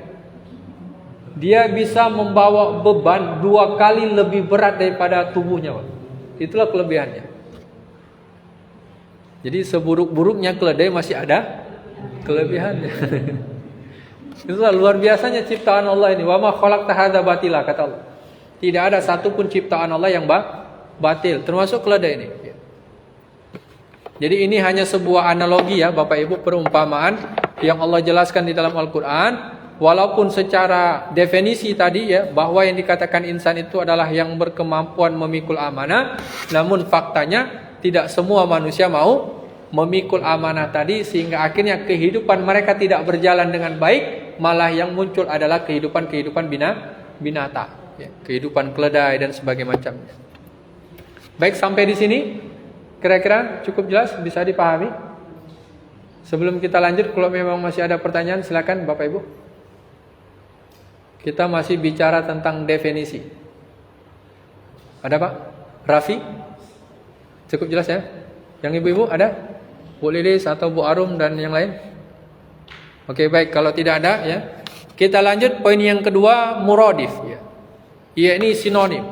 Dia bisa membawa beban 2 kali lebih berat daripada tubuhnya Pak. Itulah kelebihannya. Jadi seburuk-buruknya keledai masih ada kelebihannya. Itulah luar biasanya ciptaan Allah ini. Wa ma khalaqta hadza batila, kata Allah. Tidak ada satupun ciptaan Allah yang batil, termasuk keledai ini. Jadi ini hanya sebuah analogi ya Bapak Ibu, perumpamaan yang Allah jelaskan di dalam Al-Quran. Walaupun secara definisi tadi ya, bahwa yang dikatakan insan itu adalah yang berkemampuan memikul amanah, namun faktanya tidak semua manusia mau memikul amanah tadi, sehingga akhirnya kehidupan mereka tidak berjalan dengan baik, malah yang muncul adalah kehidupan binatang, ya, kehidupan keledai dan sebagainya macamnya. Baik, sampai di sini kira-kira cukup jelas, bisa dipahami. Sebelum kita lanjut, kalau memang masih ada pertanyaan silakan Bapak Ibu. Kita masih bicara tentang definisi. Ada Pak? Raffi? Cukup jelas ya? Yang ibu-ibu ada? Bu Lilis atau Bu Arum dan yang lain? Oke, baik, kalau tidak ada ya, kita lanjut poin yang kedua, muradif ya. Ini sinonim.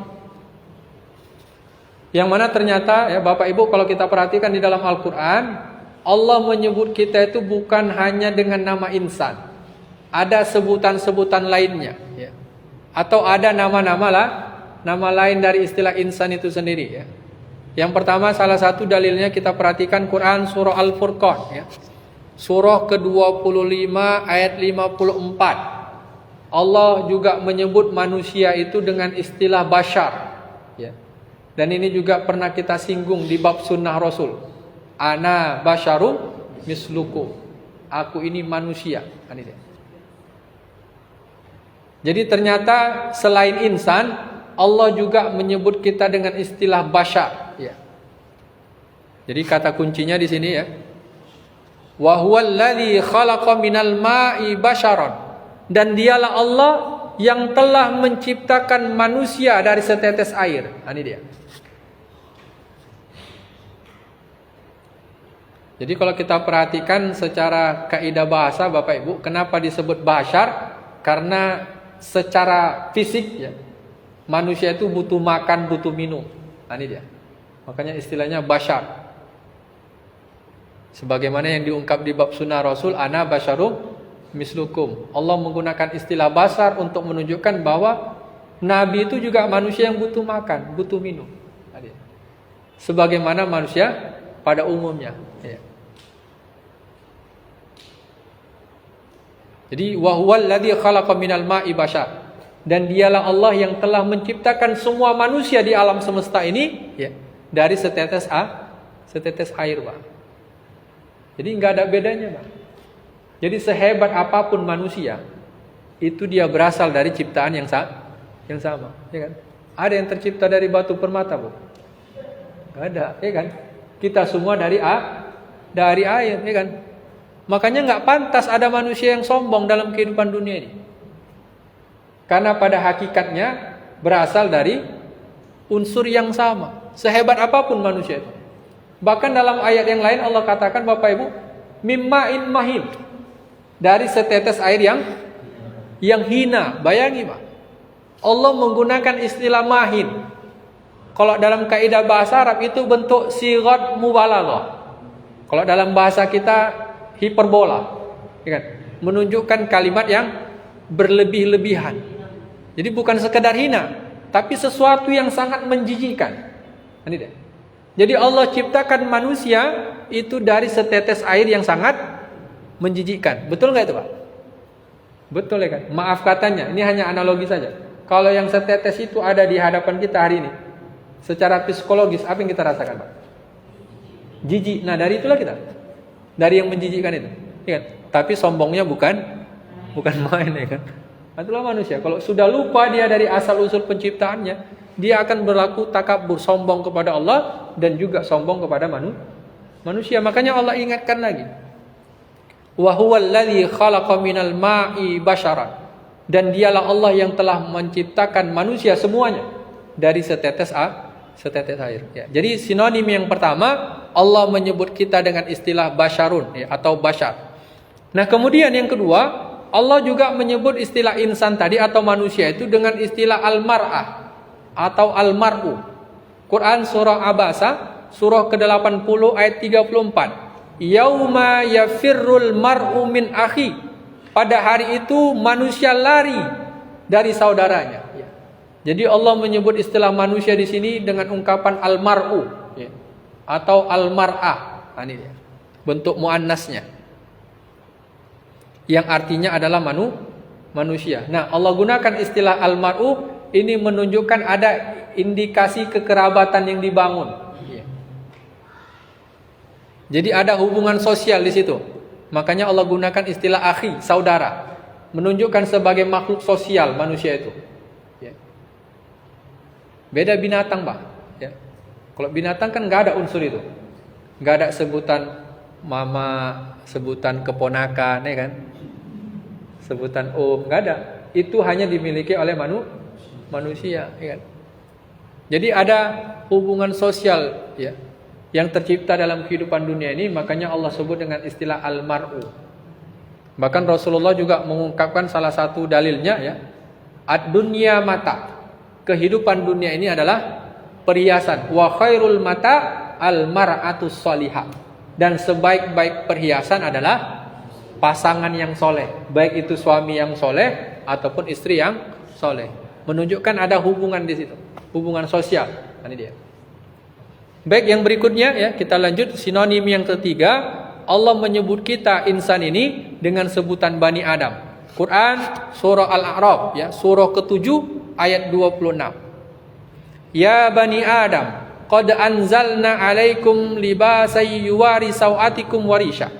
Yang mana ternyata ya Bapak Ibu, kalau kita perhatikan di dalam Al-Qur'an, Allah menyebut kita itu bukan hanya dengan nama insan. Ada sebutan-sebutan lainnya ya. Atau ada nama-nama nama lain dari istilah insan itu sendiri ya. Yang pertama, salah satu dalilnya kita perhatikan Quran surah Al-Furqan ya. Surah ke-25 ayat 54. Allah juga menyebut manusia itu dengan istilah bashar ya. Dan ini juga pernah kita singgung di bab sunnah Rasul. Ana basyarum mislukum. Aku ini manusia. Ini dia. Jadi ternyata selain insan, Allah juga menyebut kita dengan istilah bashar ya. Jadi kata kuncinya di sini ya. Wa huwallazi khalaqa minal ma'i basharan. Dan dialah Allah yang telah menciptakan manusia dari setetes air. Ini dia. Jadi kalau kita perhatikan secara kaidah bahasa Bapak Ibu, kenapa disebut bashar? Karena secara fisik ya, manusia itu butuh makan, butuh minum. Ini dia. Makanya istilahnya bashar. Sebagaimana yang diungkap di bab sunnah Rasul, ana basyarum mislukum. Allah menggunakan istilah bashar untuk menunjukkan bahwa Nabi itu juga manusia yang butuh makan, butuh minum. Sebagaimana manusia pada umumnya ya. Jadi wa huwal ladzi khalaqa minal ma'i bashar. Dan dialah Allah yang telah menciptakan semua manusia di alam semesta ini ya, dari setetes air, Pak. Jadi nggak ada bedanya, Pak. Jadi sehebat apapun manusia, itu dia berasal dari ciptaan yang sama, ya kan? Ada yang tercipta dari batu permata, Bu? Nggak ada, ya kan? Kita semua dari air, ya kan? Makanya nggak pantas ada manusia yang sombong dalam kehidupan dunia ini. Karena pada hakikatnya berasal dari unsur yang sama. Sehebat apapun manusia itu. Bahkan dalam ayat yang lain Allah katakan, Bapak Ibu, mimma'in mahin. Dari setetes air yang hina. Bayangi, Pak. Allah menggunakan istilah mahin. Kalau dalam kaidah bahasa Arab itu bentuk sighat mubalaghah. Kalau dalam bahasa kita hiperbola. Ya kan? Menunjukkan kalimat yang berlebih-lebihan. Jadi bukan sekedar hina, tapi sesuatu yang sangat menjijikkan. Ini deh. Jadi Allah ciptakan manusia itu dari setetes air yang sangat menjijikkan. Betul nggak itu, Pak? Betul ya kan? Maaf katanya, ini hanya analogi saja. Kalau yang setetes itu ada di hadapan kita hari ini, secara psikologis apa yang kita rasakan, Pak? Jijik. Nah, dari itulah kita. Dari yang menjijikkan itu. Ya kan? Tapi sombongnya bukan main, ya kan? Itulah manusia. Kalau sudah lupa dia dari asal-usul penciptaannya, dia akan berlaku takabur, sombong kepada Allah dan juga sombong kepada manusia. Makanya Allah ingatkan lagi. Wa huwal ladzi khalaqa minal ma'i basyaran. Dan dialah Allah yang telah menciptakan manusia semuanya dari setetes air. Ya. Jadi sinonim yang pertama, Allah menyebut kita dengan istilah basyarun ya, atau basyar. Nah, kemudian yang kedua, Allah juga menyebut istilah insan tadi atau manusia itu dengan istilah al-mar'ah atau al-mar'u. Quran surah Abasa surah ke-80 ayat 34. Yauma yafirrul mar'u min akhi. Pada hari itu manusia lari dari saudaranya. Ya. Jadi Allah menyebut istilah manusia di sini dengan ungkapan al-mar'u ya, atau al-mar'ah. Nah, ini dia. Bentuk muannasnya. Yang artinya adalah manusia. Nah, Allah gunakan istilah al-mar'u ini menunjukkan ada indikasi kekerabatan yang dibangun. Ya. Jadi ada hubungan sosial di situ. Makanya Allah gunakan istilah akhi, saudara, menunjukkan sebagai makhluk sosial manusia itu. Ya. Beda binatang, Pak. Ya. Kalau binatang kan nggak ada unsur itu, nggak ada sebutan mama, sebutan keponakan, ya kan? Sebutan nggak ada. Itu hanya dimiliki oleh manusia, ya kan? Jadi ada hubungan sosial, ya, yang tercipta dalam kehidupan dunia ini. Makanya Allah sebut dengan istilah al-mar'u. Bahkan Rasulullah juga mengungkapkan salah satu dalilnya, ya, ad-dunya mata. Kehidupan dunia ini adalah perhiasan. Wa khairul mata al-mar'atus sholihah. Dan sebaik-baik perhiasan adalah pasangan yang soleh, baik itu suami yang soleh ataupun istri yang soleh. Menunjukkan ada hubungan di situ, hubungan sosial. Ini dia. Baik, yang berikutnya ya, kita lanjut sinonim yang ketiga. Allah menyebut kita insan ini dengan sebutan Bani Adam. Quran surah Al-A'raf ya, surah ke-7 ayat 26. Ya Bani Adam, qad anzalna 'alaikum libasay yuwari sawatikum warisha.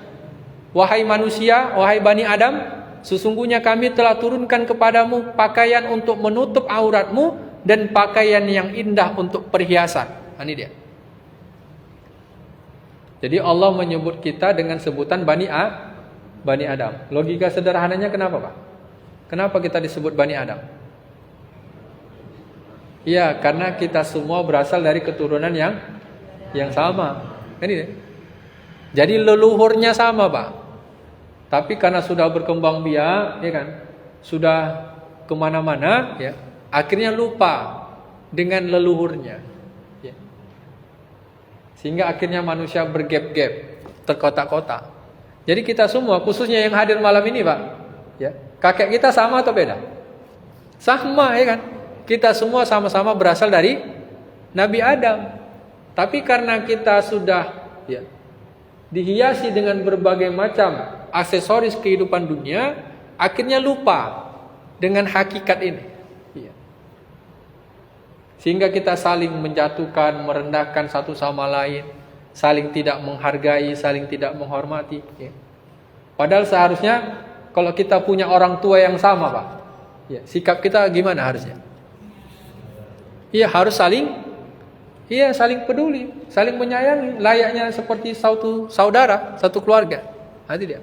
Wahai manusia, wahai Bani Adam, sesungguhnya kami telah turunkan kepadamu pakaian untuk menutup auratmu dan pakaian yang indah untuk perhiasan. Ini dia. Jadi Allah menyebut kita dengan sebutan Bani Adam. Logika sederhananya kenapa, Pak? Kenapa kita disebut Bani Adam? Ya, karena kita semua berasal dari keturunan yang sama. Ini dia. Jadi leluhurnya sama, Pak. Tapi karena sudah berkembang biak, ya kan, sudah kemana-mana, ya, akhirnya lupa dengan leluhurnya, ya. Sehingga akhirnya manusia bergap-gap, terkotak-kotak. Jadi kita semua, khususnya yang hadir malam ini, Pak, ya, kakek kita sama atau beda? Sama, ya kan? Kita semua sama-sama berasal dari Nabi Adam. Tapi karena kita sudah, ya, dihiasi dengan berbagai macam aksesoris kehidupan dunia, akhirnya lupa dengan hakikat ini. Ya. Sehingga kita saling menjatuhkan, merendahkan satu sama lain, saling tidak menghargai, saling tidak menghormati. Ya. Padahal seharusnya kalau kita punya orang tua yang sama, Pak, ya, sikap kita gimana harusnya? Iya, harus saling peduli, saling menyayangi, layaknya seperti satu saudara, satu keluarga. Nanti dia.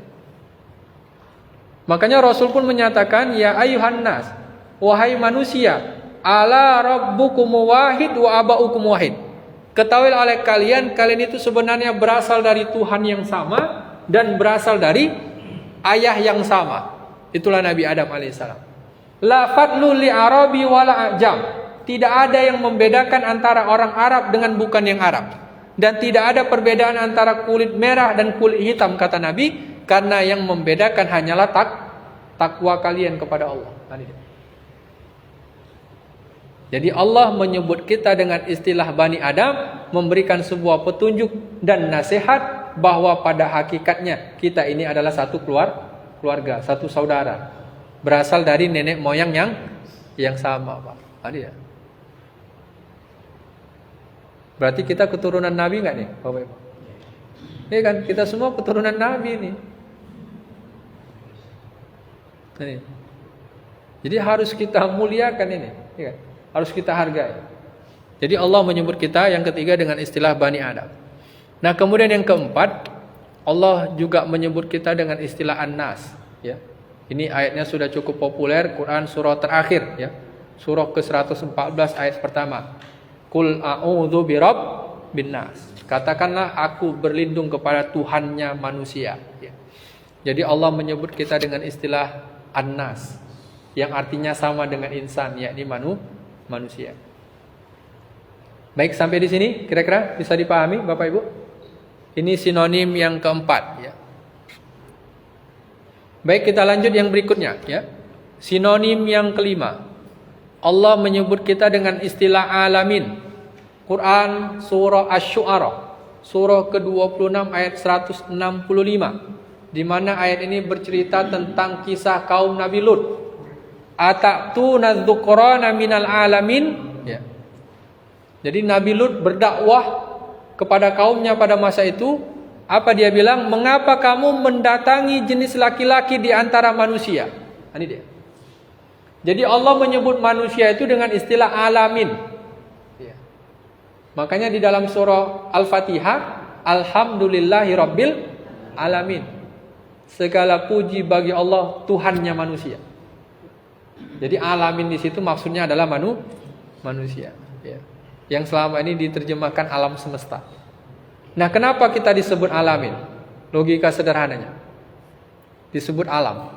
Makanya Rasul pun menyatakan, ya ayuhan nas, wahai manusia, ala rabbukum wahid wa abaukum wahid. Ketahuilah oleh kalian itu sebenarnya berasal dari Tuhan yang sama dan berasal dari ayah yang sama. Itulah Nabi Adam alaihissalam. La fadlu li arabi wala ajam. Tidak ada yang membedakan antara orang Arab dengan bukan yang Arab. Dan tidak ada perbedaan antara kulit merah dan kulit hitam, kata Nabi. Karena yang membedakan hanyalah takwa kalian kepada Allah. Jadi Allah menyebut kita dengan istilah Bani Adam, memberikan sebuah petunjuk dan nasihat bahwa pada hakikatnya kita ini adalah satu keluarga, satu saudara. Berasal dari nenek moyang yang sama, Pak. Ada ya? Berarti kita keturunan Nabi nggak nih, Bapak Ibu? Ini kan kita semua keturunan Nabi nih. Jadi harus kita muliakan ini, ya kan? Harus kita hargai. Jadi Allah menyebut kita yang ketiga dengan istilah Bani Adam. Nah, kemudian yang keempat, Allah juga menyebut kita dengan istilah An-Nas, ya. Ini ayatnya sudah cukup populer, Quran surah terakhir, ya. Surah ke-114 ayat pertama. Qul a'udzu birabbin nas. Katakanlah aku berlindung kepada Tuhannya manusia, ya. Jadi Allah menyebut kita dengan istilah An-Nas, yang artinya sama dengan insan, yakni manusia. Baik, sampai di sini kira-kira bisa dipahami Bapak Ibu? Ini sinonim yang keempat, ya. Baik, kita lanjut yang berikutnya, ya. Sinonim yang kelima. Allah menyebut kita dengan istilah alamin. Quran surah Asy-Syu'ara, surah ke-26 ayat 165. Di mana ayat ini bercerita tentang kisah kaum Nabi Lut. Ata'tuna dzukhrana minal alamin, ya. Jadi Nabi Lut berdakwah kepada kaumnya pada masa itu. Apa dia bilang? Mengapa kamu mendatangi jenis laki-laki di antara manusia? Ini dia. Jadi Allah menyebut manusia itu dengan istilah alamin, ya. Makanya di dalam surah Al-Fatihah, Alhamdulillahi Rabbil Alamin. Segala puji bagi Allah, Tuhannya manusia. Jadi alamin di situ maksudnya adalah manusia, ya. Yang selama ini diterjemahkan alam semesta. Nah, kenapa kita disebut alamin? Logika sederhananya. Disebut alam.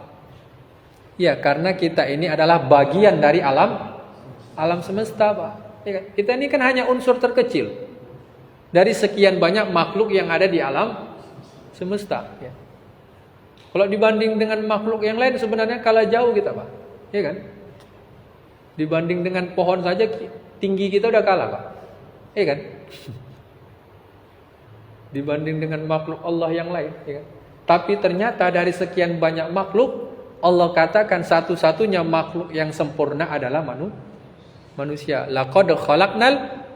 Ya, karena kita ini adalah bagian dari alam semesta, Pak. Ya kan? Kita ini kan hanya unsur terkecil dari sekian banyak makhluk yang ada di alam semesta, ya. Kalau dibanding dengan makhluk yang lain sebenarnya kalah jauh kita, Pak. Ya kan? Dibanding dengan pohon saja tinggi kita udah kalah, Pak. Ya kan? Dibanding dengan makhluk Allah yang lain, ya kan? Tapi ternyata dari sekian banyak makhluk, Allah katakan satu-satunya makhluk yang sempurna adalah manusia. Laqad khalaqnal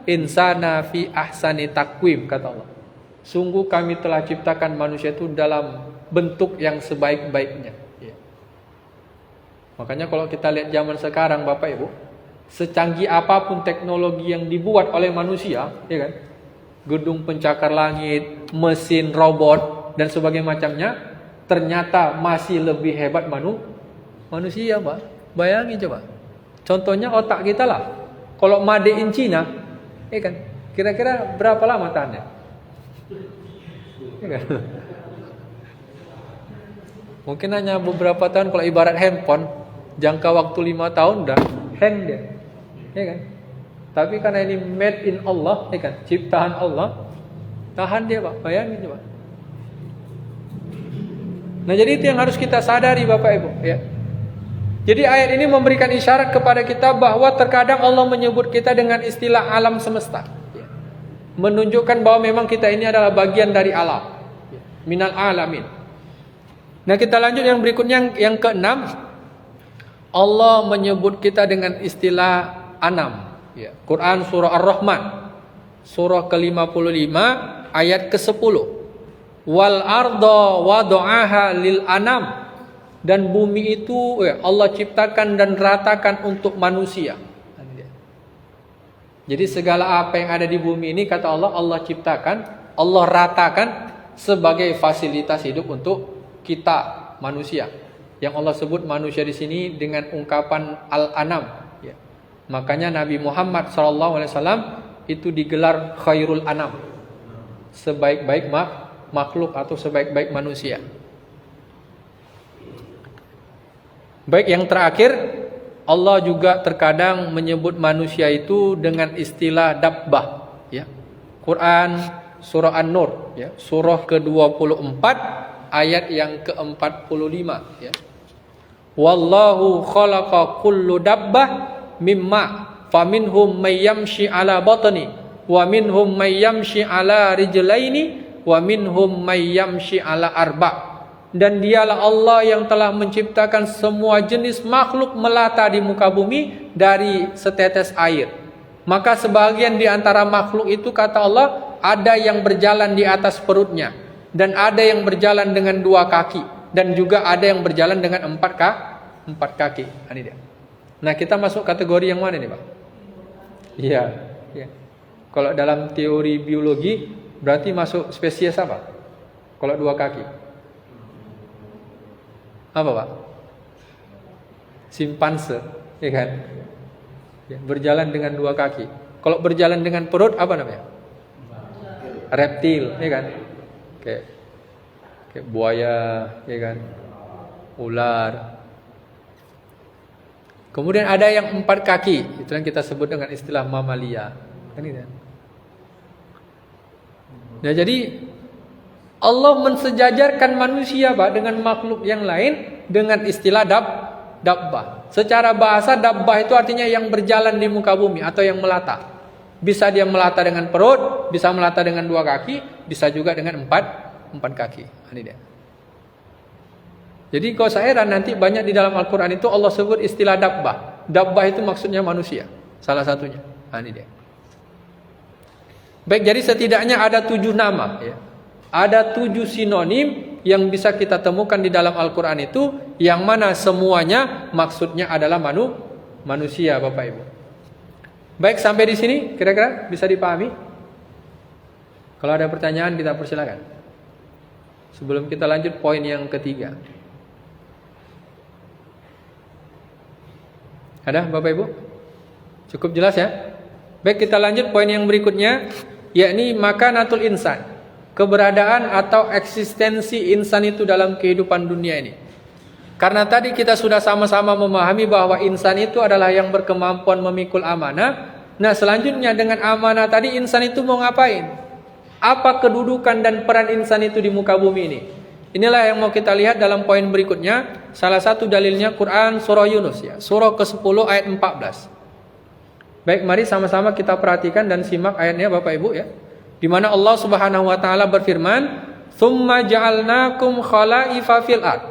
insana fi ahsani taqwim, kata Allah. Sungguh kami telah ciptakan manusia itu dalam bentuk yang sebaik-baiknya, ya. Makanya kalau kita lihat zaman sekarang, Bapak Ibu, secanggih apapun teknologi yang dibuat oleh manusia, ya kan? Gedung pencakar langit, mesin, robot dan sebagainya macamnya, ternyata masih lebih hebat manusia, Pak. Bayangin coba. Contohnya otak kita lah. Kalau made in China, ya kan? Kira-kira berapa lama tahannya? Ya kan? Mungkin hanya beberapa tahun. Kalau ibarat handphone, jangka waktu 5 tahun udah hang dia, ya kan? Tapi karena ini made in Allah, ya kan? Ciptaan Allah, tahan dia, Pak. Bayangin coba. Nah, jadi itu yang harus kita sadari, Bapak Ibu, ya. Jadi ayat ini memberikan isyarat kepada kita bahwa terkadang Allah menyebut kita dengan istilah alam semesta, ya. Menunjukkan bahwa memang kita ini adalah bagian dari alam, ya. Minal alamin. Nah, kita lanjut yang berikutnya, yang keenam. Allah menyebut kita dengan istilah anam. Ya. Quran surah Ar-Rahman, surah ke-55 ayat ke-10. Wal arda wada'aha lil anam. Dan bumi itu Allah ciptakan dan ratakan untuk manusia. Jadi segala apa yang ada di bumi ini, kata Allah, Allah ciptakan, Allah ratakan sebagai fasilitas hidup untuk kita manusia. Yang Allah sebut manusia di sini dengan ungkapan al-anam. Ya. Makanya Nabi Muhammad SAW itu digelar khairul anam, sebaik-baik makhluk atau sebaik-baik manusia. Baik, yang terakhir, Allah juga terkadang menyebut manusia itu dengan istilah dabbah. Ya. Quran surah An-Nur, ya, surah ke-24 ayat yang ke-45. Ya. Wallahu khalaqa kullu dabbah mimma faminhum may yamshi ala batni wa minhum may yamshi ala rijlaini wa minhum may yamshi ala arba'. Dan dialah Allah yang telah menciptakan semua jenis makhluk melata di muka bumi dari setetes air. Maka sebagian di antara makhluk itu, kata Allah, ada yang berjalan di atas perutnya, dan ada yang berjalan dengan 2 kaki, dan juga ada yang berjalan dengan 4 kaki. Ini dia. Nah, kita masuk kategori yang mana nih, Pak? Iya. Ya. Kalau dalam teori biologi berarti masuk spesies apa? Kalau 2 kaki. Apa, Pak? Simpanse, ya kan? Ya, berjalan dengan 2 kaki. Kalau berjalan dengan perut apa namanya? Reptil, ya kan? Kayak buaya, ya kan? Ular. Kemudian ada yang 4 kaki, itu yang kita sebut dengan istilah mamalia. Kan itu. Nah, jadi Allah mensejajarkan manusia, Pak, dengan makhluk yang lain dengan istilah dabbah. Secara bahasa dabbah itu artinya yang berjalan di muka bumi atau yang melata. Bisa dia melata dengan perut, bisa melata dengan 2 kaki, bisa juga dengan 4 kaki. Ini dia. Jadi kalau saya heran, nanti banyak di dalam Al-Quran itu Allah sebut istilah dabbah. Dabbah itu maksudnya manusia, salah satunya. Ini dia. Baik, jadi setidaknya ada 7 nama, ya. Ada 7 sinonim yang bisa kita temukan di dalam Al-Quran itu, yang mana semuanya maksudnya adalah manusia, Bapak Ibu. Baik, sampai di sini kira-kira bisa dipahami? Kalau ada pertanyaan kita persilakan. Sebelum kita lanjut poin yang ketiga. Ada, Bapak Ibu? Cukup jelas ya? Baik, kita lanjut poin yang berikutnya, yakni makanatul insan. Keberadaan atau eksistensi insan itu dalam kehidupan dunia ini. Karena tadi kita sudah sama-sama memahami bahwa insan itu adalah yang berkemampuan memikul amanah. Nah, selanjutnya dengan amanah tadi, insan itu mau ngapain? Apa kedudukan dan peran insan itu di muka bumi ini? Inilah yang mau kita lihat dalam poin berikutnya. Salah satu dalilnya Quran surah Yunus, ya, surah ke-10 ayat 14. Baik, mari sama-sama kita perhatikan dan simak ayatnya, Bapak Ibu, ya. Di mana Allah Subhanahu wa taala berfirman, "Tsumma ja'alnakum khalaifa fil ard."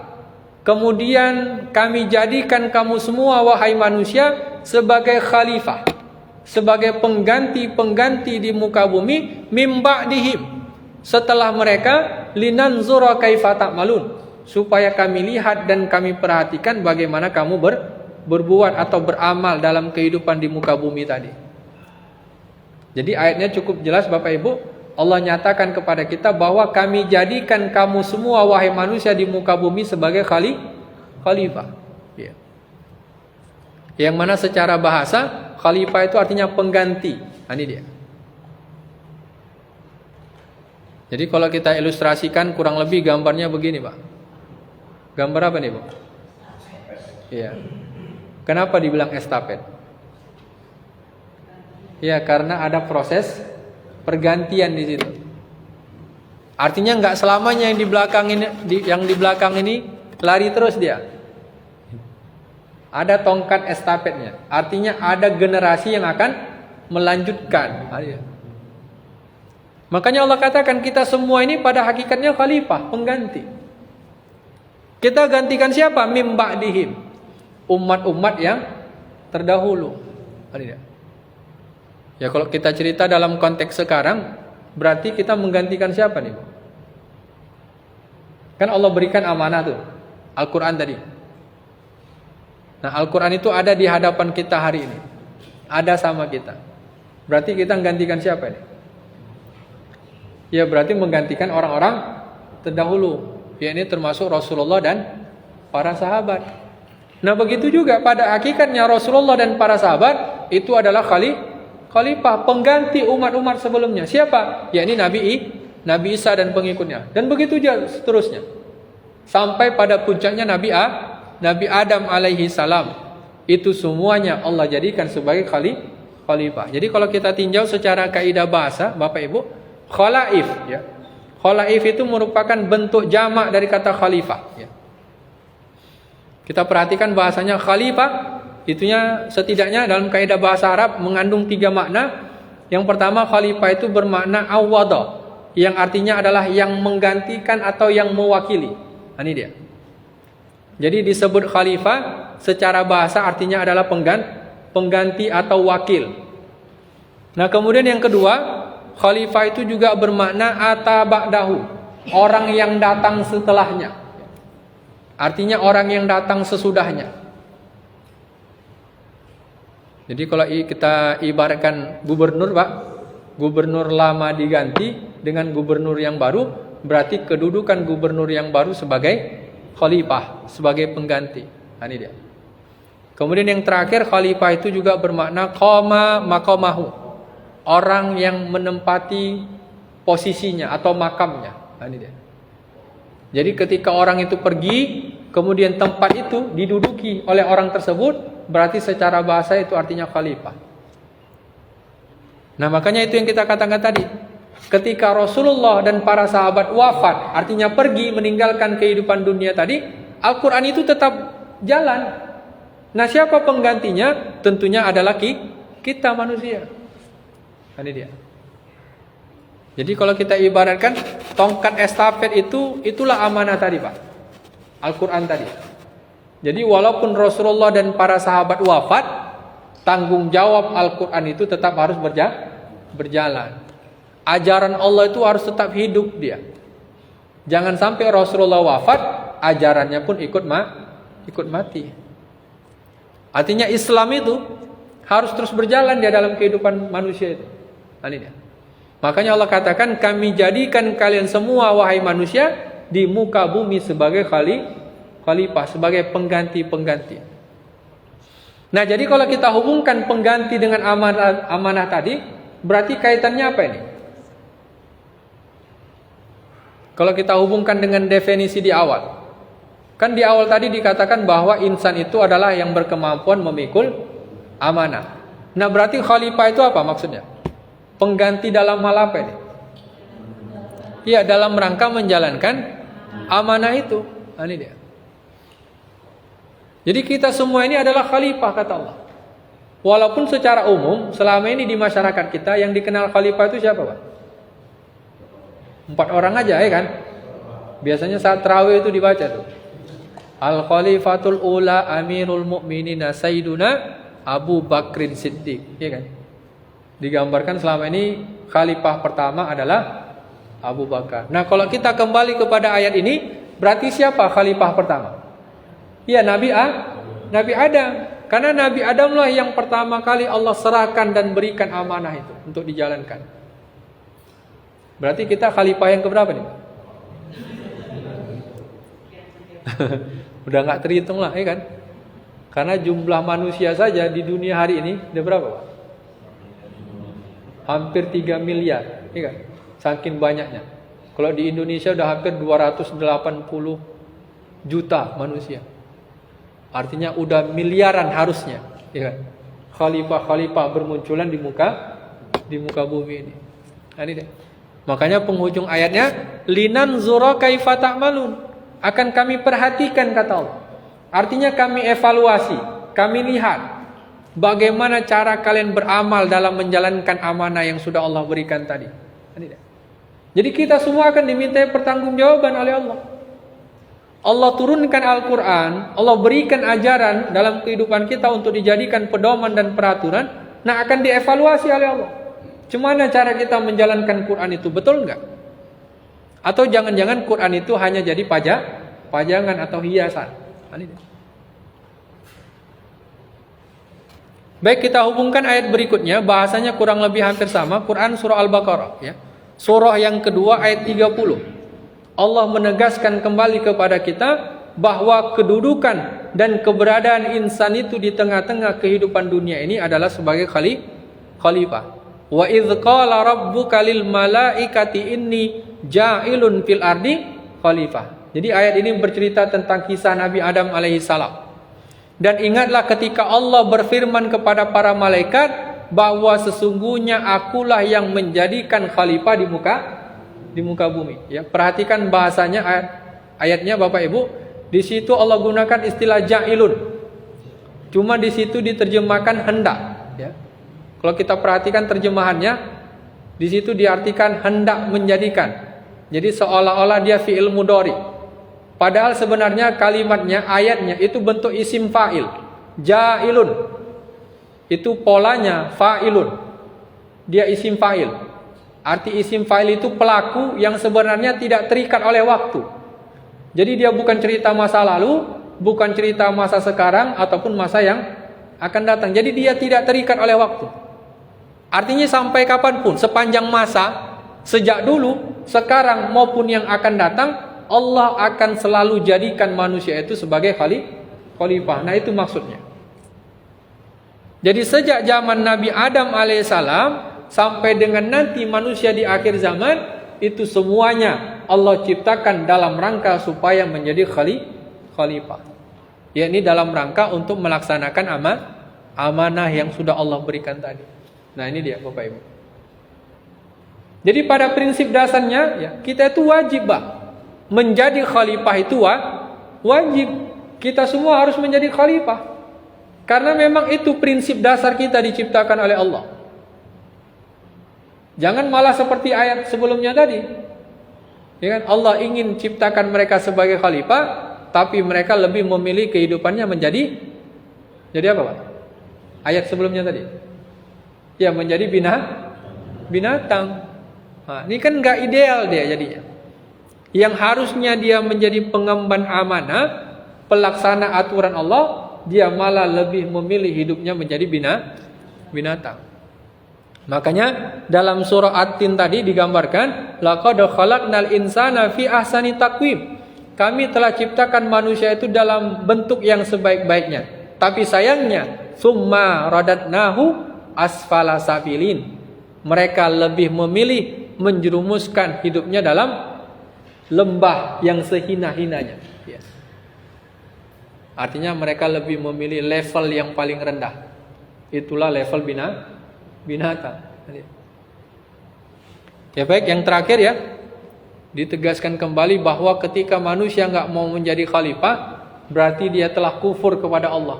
Kemudian kami jadikan kamu semua, wahai manusia, sebagai khalifah, sebagai pengganti-pengganti di muka bumi, mim ba'dihim, setelah mereka, linanzura kaifa ta'malun, supaya kami lihat dan kami perhatikan bagaimana kamu berbuat atau beramal dalam kehidupan di muka bumi tadi. Jadi ayatnya cukup jelas, Bapak Ibu. Allah nyatakan kepada kita bahwa kami jadikan kamu semua, wahai manusia, di muka bumi sebagai khalifah. Ya. Yang mana secara bahasa khalifah itu artinya pengganti. Ini dia. Jadi kalau kita ilustrasikan kurang lebih gambarnya begini, Pak. Gambar apa nih, Pak? Iya. Kenapa dibilang estafet? Ya, karena ada proses pergantian di situ. Artinya nggak selamanya yang di belakang ini lari terus dia. Ada tongkat estafetnya. Artinya ada generasi yang akan melanjutkan. Makanya Allah katakan kita semua ini pada hakikatnya khalifah, pengganti. Kita gantikan siapa? Mim ba'dihim. Umat-umat yang terdahulu. Ya kalau kita cerita dalam konteks sekarang, berarti kita menggantikan siapa nih? Kan Allah berikan amanah tuh, Al-Quran tadi. Nah Al-Quran itu ada di hadapan kita hari ini, ada sama kita. Berarti kita menggantikan siapa nih? Ya berarti menggantikan orang-orang terdahulu. Ya ini termasuk Rasulullah dan para sahabat. Nah begitu juga pada hakikatnya Rasulullah dan para sahabat itu adalah khalifah, pengganti umat-umat sebelumnya. Siapa? Ya ini Nabi Isa dan pengikutnya. Dan begitu juga seterusnya. Sampai pada puncaknya Nabi Adam alaihi salam. Itu semuanya Allah jadikan sebagai khalifah. Jadi kalau kita tinjau secara kaidah bahasa, Bapak Ibu, khalaif ya. Khalaif itu merupakan bentuk jamak dari kata khalifah ya. Kita perhatikan bahasanya khalifah, itunya setidaknya dalam kaidah bahasa Arab mengandung 3 makna. Yang pertama khalifah itu bermakna awwada, yang artinya adalah yang menggantikan atau yang mewakili. Ini dia. Jadi disebut khalifah secara bahasa artinya adalah pengganti atau wakil. Nah kemudian yang kedua, khalifah itu juga bermakna ata ba'dahu, orang yang datang setelahnya. Artinya orang yang datang sesudahnya. Jadi kalau kita ibaratkan gubernur Pak, gubernur lama diganti dengan gubernur yang baru, berarti kedudukan gubernur yang baru sebagai khalifah, sebagai pengganti. Nah, ini dia. Kemudian yang terakhir khalifah itu juga bermakna qama maqamahu, orang yang menempati posisinya atau makamnya. Nah, ini dia. Jadi ketika orang itu pergi, kemudian tempat itu diduduki oleh orang tersebut, berarti secara bahasa itu artinya khalifah. Nah makanya itu yang kita katakan tadi. Ketika Rasulullah dan para sahabat wafat, artinya pergi meninggalkan kehidupan dunia tadi, Al-Quran itu tetap jalan. Nah siapa penggantinya? Tentunya adalah kita manusia. Ini dia. Jadi kalau kita ibaratkan tongkat estafet itulah amanah tadi Pak. Al-Quran tadi. Jadi walaupun Rasulullah dan para sahabat wafat, tanggung jawab Al-Quran itu tetap harus berjalan. Ajaran Allah itu harus tetap hidup dia. Jangan sampai Rasulullah wafat, ajarannya pun ikut mati. Artinya Islam itu harus terus berjalan di dalam kehidupan manusia itu. Ini dia. Makanya Allah katakan, kami jadikan kalian semua wahai manusia di muka bumi sebagai khalifah, sebagai pengganti-pengganti. Nah jadi kalau kita hubungkan pengganti dengan amanah tadi, berarti kaitannya apa ini? Kalau kita hubungkan dengan definisi di awal, kan di awal tadi dikatakan bahwa insan itu adalah yang berkemampuan memikul amanah. Nah berarti khalifah itu apa maksudnya? Pengganti dalam hal apa ini? Ya dalam rangka menjalankan amanah itu. Ini dia. Jadi kita semua ini adalah khalifah kata Allah. Walaupun secara umum selama ini di masyarakat kita yang dikenal khalifah itu siapa Pak? 4 orang aja ya kan? Biasanya saat tarawih itu dibaca tuh. Al-Khalifatul Ula Amirul Mukminina Sayyiduna Abu Bakrin Siddiq, ya kan? Digambarkan selama ini khalifah pertama adalah Abu Bakar. Nah, kalau kita kembali kepada ayat ini, berarti siapa khalifah pertama? Ya, Nabi Adam. Karena Nabi Adamlah yang pertama kali Allah serahkan dan berikan amanah itu untuk dijalankan. Berarti kita khalifah yang keberapa nih? Udah nggak terhitung lah, ya kan? Karena jumlah manusia saja di dunia hari ini udah berapa, Pak? Hampir 3 miliar, ya kan? Saking banyaknya. Kalau di Indonesia udah hampir 280 juta manusia. Artinya udah miliaran harusnya, ya kan? Khalifah-khalifah bermunculan di muka bumi ini. Nah, ini deh. Makanya penghujung ayatnya linan zura kaifa ta'malun, akan kami perhatikan kata Allah. Artinya kami evaluasi, kami lihat bagaimana cara kalian beramal dalam menjalankan amanah yang sudah Allah berikan tadi. Jadi kita semua akan diminta pertanggungjawaban oleh Allah. Allah turunkan Al-Quran, Allah berikan ajaran dalam kehidupan kita untuk dijadikan pedoman dan peraturan, nah akan dievaluasi oleh Allah. Cumana cara kita menjalankan Quran itu, betul enggak? Atau jangan-jangan Quran itu hanya jadi pajangan atau hiasan. Baik, kita hubungkan ayat berikutnya, bahasanya kurang lebih hampir sama. Quran surah Al-Baqarah, ya. Surah yang kedua ayat 30. Allah menegaskan kembali kepada kita bahwa kedudukan dan keberadaan insan itu di tengah-tengah kehidupan dunia ini adalah sebagai khalifah. Wa idz qala rabbuka lil malaikati inni ja'ilun fil ardi khalifah. Jadi ayat ini bercerita tentang kisah Nabi Adam alaihi salam. Dan ingatlah ketika Allah berfirman kepada para malaikat bahwa sesungguhnya akulah yang menjadikan khalifah di muka bumi. Ya, perhatikan bahasanya ayatnya Bapak Ibu. Di situ Allah gunakan istilah ja'ilun. Cuma di situ diterjemahkan hendak. Ya. Kalau kita perhatikan terjemahannya, di situ diartikan hendak menjadikan. Jadi seolah-olah dia fi'il mudhari. Padahal sebenarnya kalimatnya, ayatnya itu bentuk isim fa'il. Ja'ilun. Itu polanya fa'ilun. Dia isim fa'il. Arti isim fa'il itu pelaku yang sebenarnya tidak terikat oleh waktu. Jadi dia bukan cerita masa lalu, bukan cerita masa sekarang, ataupun masa yang akan datang. Jadi dia tidak terikat oleh waktu. Artinya sampai kapanpun, sepanjang masa, sejak dulu, sekarang maupun yang akan datang, Allah akan selalu jadikan manusia itu sebagai khalifah. Nah itu maksudnya. Jadi sejak zaman Nabi Adam alaihissalam sampai dengan nanti manusia di akhir zaman, itu semuanya Allah ciptakan dalam rangka supaya menjadi khalifah. Yakni dalam rangka untuk melaksanakan amanah yang sudah Allah berikan tadi. Nah ini dia Bapak Ibu. Jadi pada prinsip dasarnya ya, kita itu wajib menjadi khalifah itu wajib. Kita semua harus menjadi khalifah. Karena memang itu prinsip dasar kita diciptakan oleh Allah. Jangan malah seperti ayat sebelumnya tadi. Ya kan? Allah ingin ciptakan mereka sebagai khalifah, tapi mereka lebih memilih kehidupannya menjadi apa Pak? Ayat sebelumnya tadi. Ya, menjadi binatang. Nah, ini kan enggak ideal dia jadinya. Yang harusnya dia menjadi pengemban amanah, pelaksana aturan Allah, dia malah lebih memilih hidupnya menjadi binatang. Makanya dalam surah At-Tin tadi digambarkan, laqad khalaqnal insana fi ahsani taqwim. Kami telah ciptakan manusia itu dalam bentuk yang sebaik-baiknya. Tapi sayangnya, summa radatnahu asfala safilin. Mereka lebih memilih menjerumuskan hidupnya dalam lembah yang sehina-hinanya. Ya. Artinya mereka lebih memilih level yang paling rendah. Itulah level binatang. Ya baik, yang terakhir ya, ditegaskan kembali bahwa ketika manusia enggak mau menjadi khalifah, berarti dia telah kufur kepada Allah.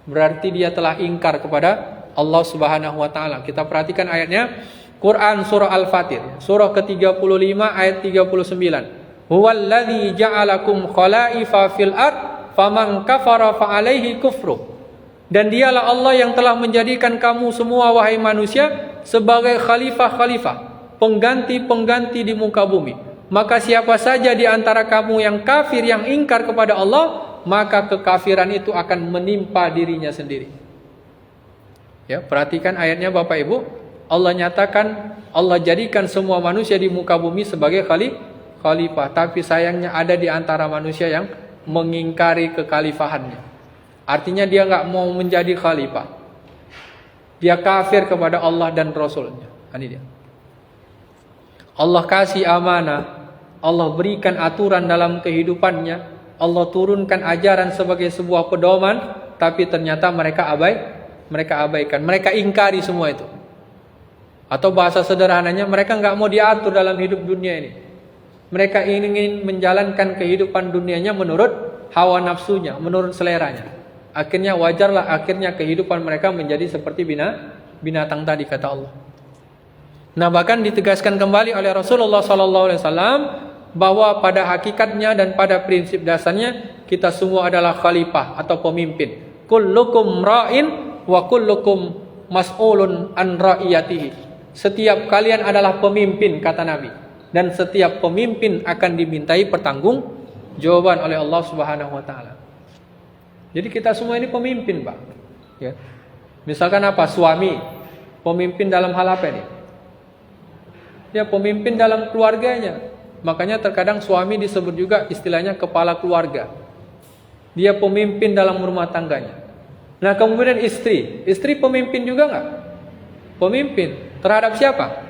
Berarti dia telah ingkar kepada Allah Subhanahu wa taala. Kita perhatikan ayatnya. Quran surah Al-Fatir, surah ke-35 ayat 39. Huwallazi ja'alakum khalaifa fil ard faman kafara fa alaihi kufru. Dan dialah Allah yang telah menjadikan kamu semua wahai manusia sebagai khalifah-khalifah, pengganti-pengganti di muka bumi. Maka siapa saja di antara kamu yang kafir, yang ingkar kepada Allah, maka kekafiran itu akan menimpa dirinya sendiri. Ya, perhatikan ayatnya Bapak Ibu. Allah nyatakan, Allah jadikan semua manusia di muka bumi sebagai khalifah. Tapi sayangnya ada di antara manusia yang mengingkari kekhalifahannya. Artinya dia enggak mau menjadi khalifah. Dia kafir kepada Allah dan Rasulnya. Ini dia. Allah kasih amanah, Allah berikan aturan dalam kehidupannya, Allah turunkan ajaran sebagai sebuah pedoman, tapi ternyata mereka abaikan, mereka ingkari semua itu. Atau bahasa sederhananya, mereka enggak mau diatur dalam hidup dunia ini. Mereka ingin menjalankan kehidupan dunianya menurut hawa nafsunya, menurut seleranya. Akhirnya wajarlah kehidupan mereka menjadi seperti binatang tadi, kata Allah. Nah, bahkan ditegaskan kembali oleh Rasulullah SAW bahwa pada hakikatnya dan pada prinsip dasarnya kita semua adalah khalifah atau pemimpin. Kullukum ra'in wa kullukum mas'ulun an ra'iyatihi. Setiap kalian adalah pemimpin, kata Nabi, dan setiap pemimpin akan dimintai pertanggungjawaban oleh Allah Subhanahu wa taala. Jadi kita semua ini pemimpin, Pak. Ya. Misalkan apa? Suami, pemimpin dalam hal apa ini? Ya, pemimpin dalam keluarganya. Makanya terkadang suami disebut juga istilahnya kepala keluarga. Dia pemimpin dalam rumah tangganya. Nah, kemudian istri pemimpin juga enggak? Pemimpin terhadap siapa?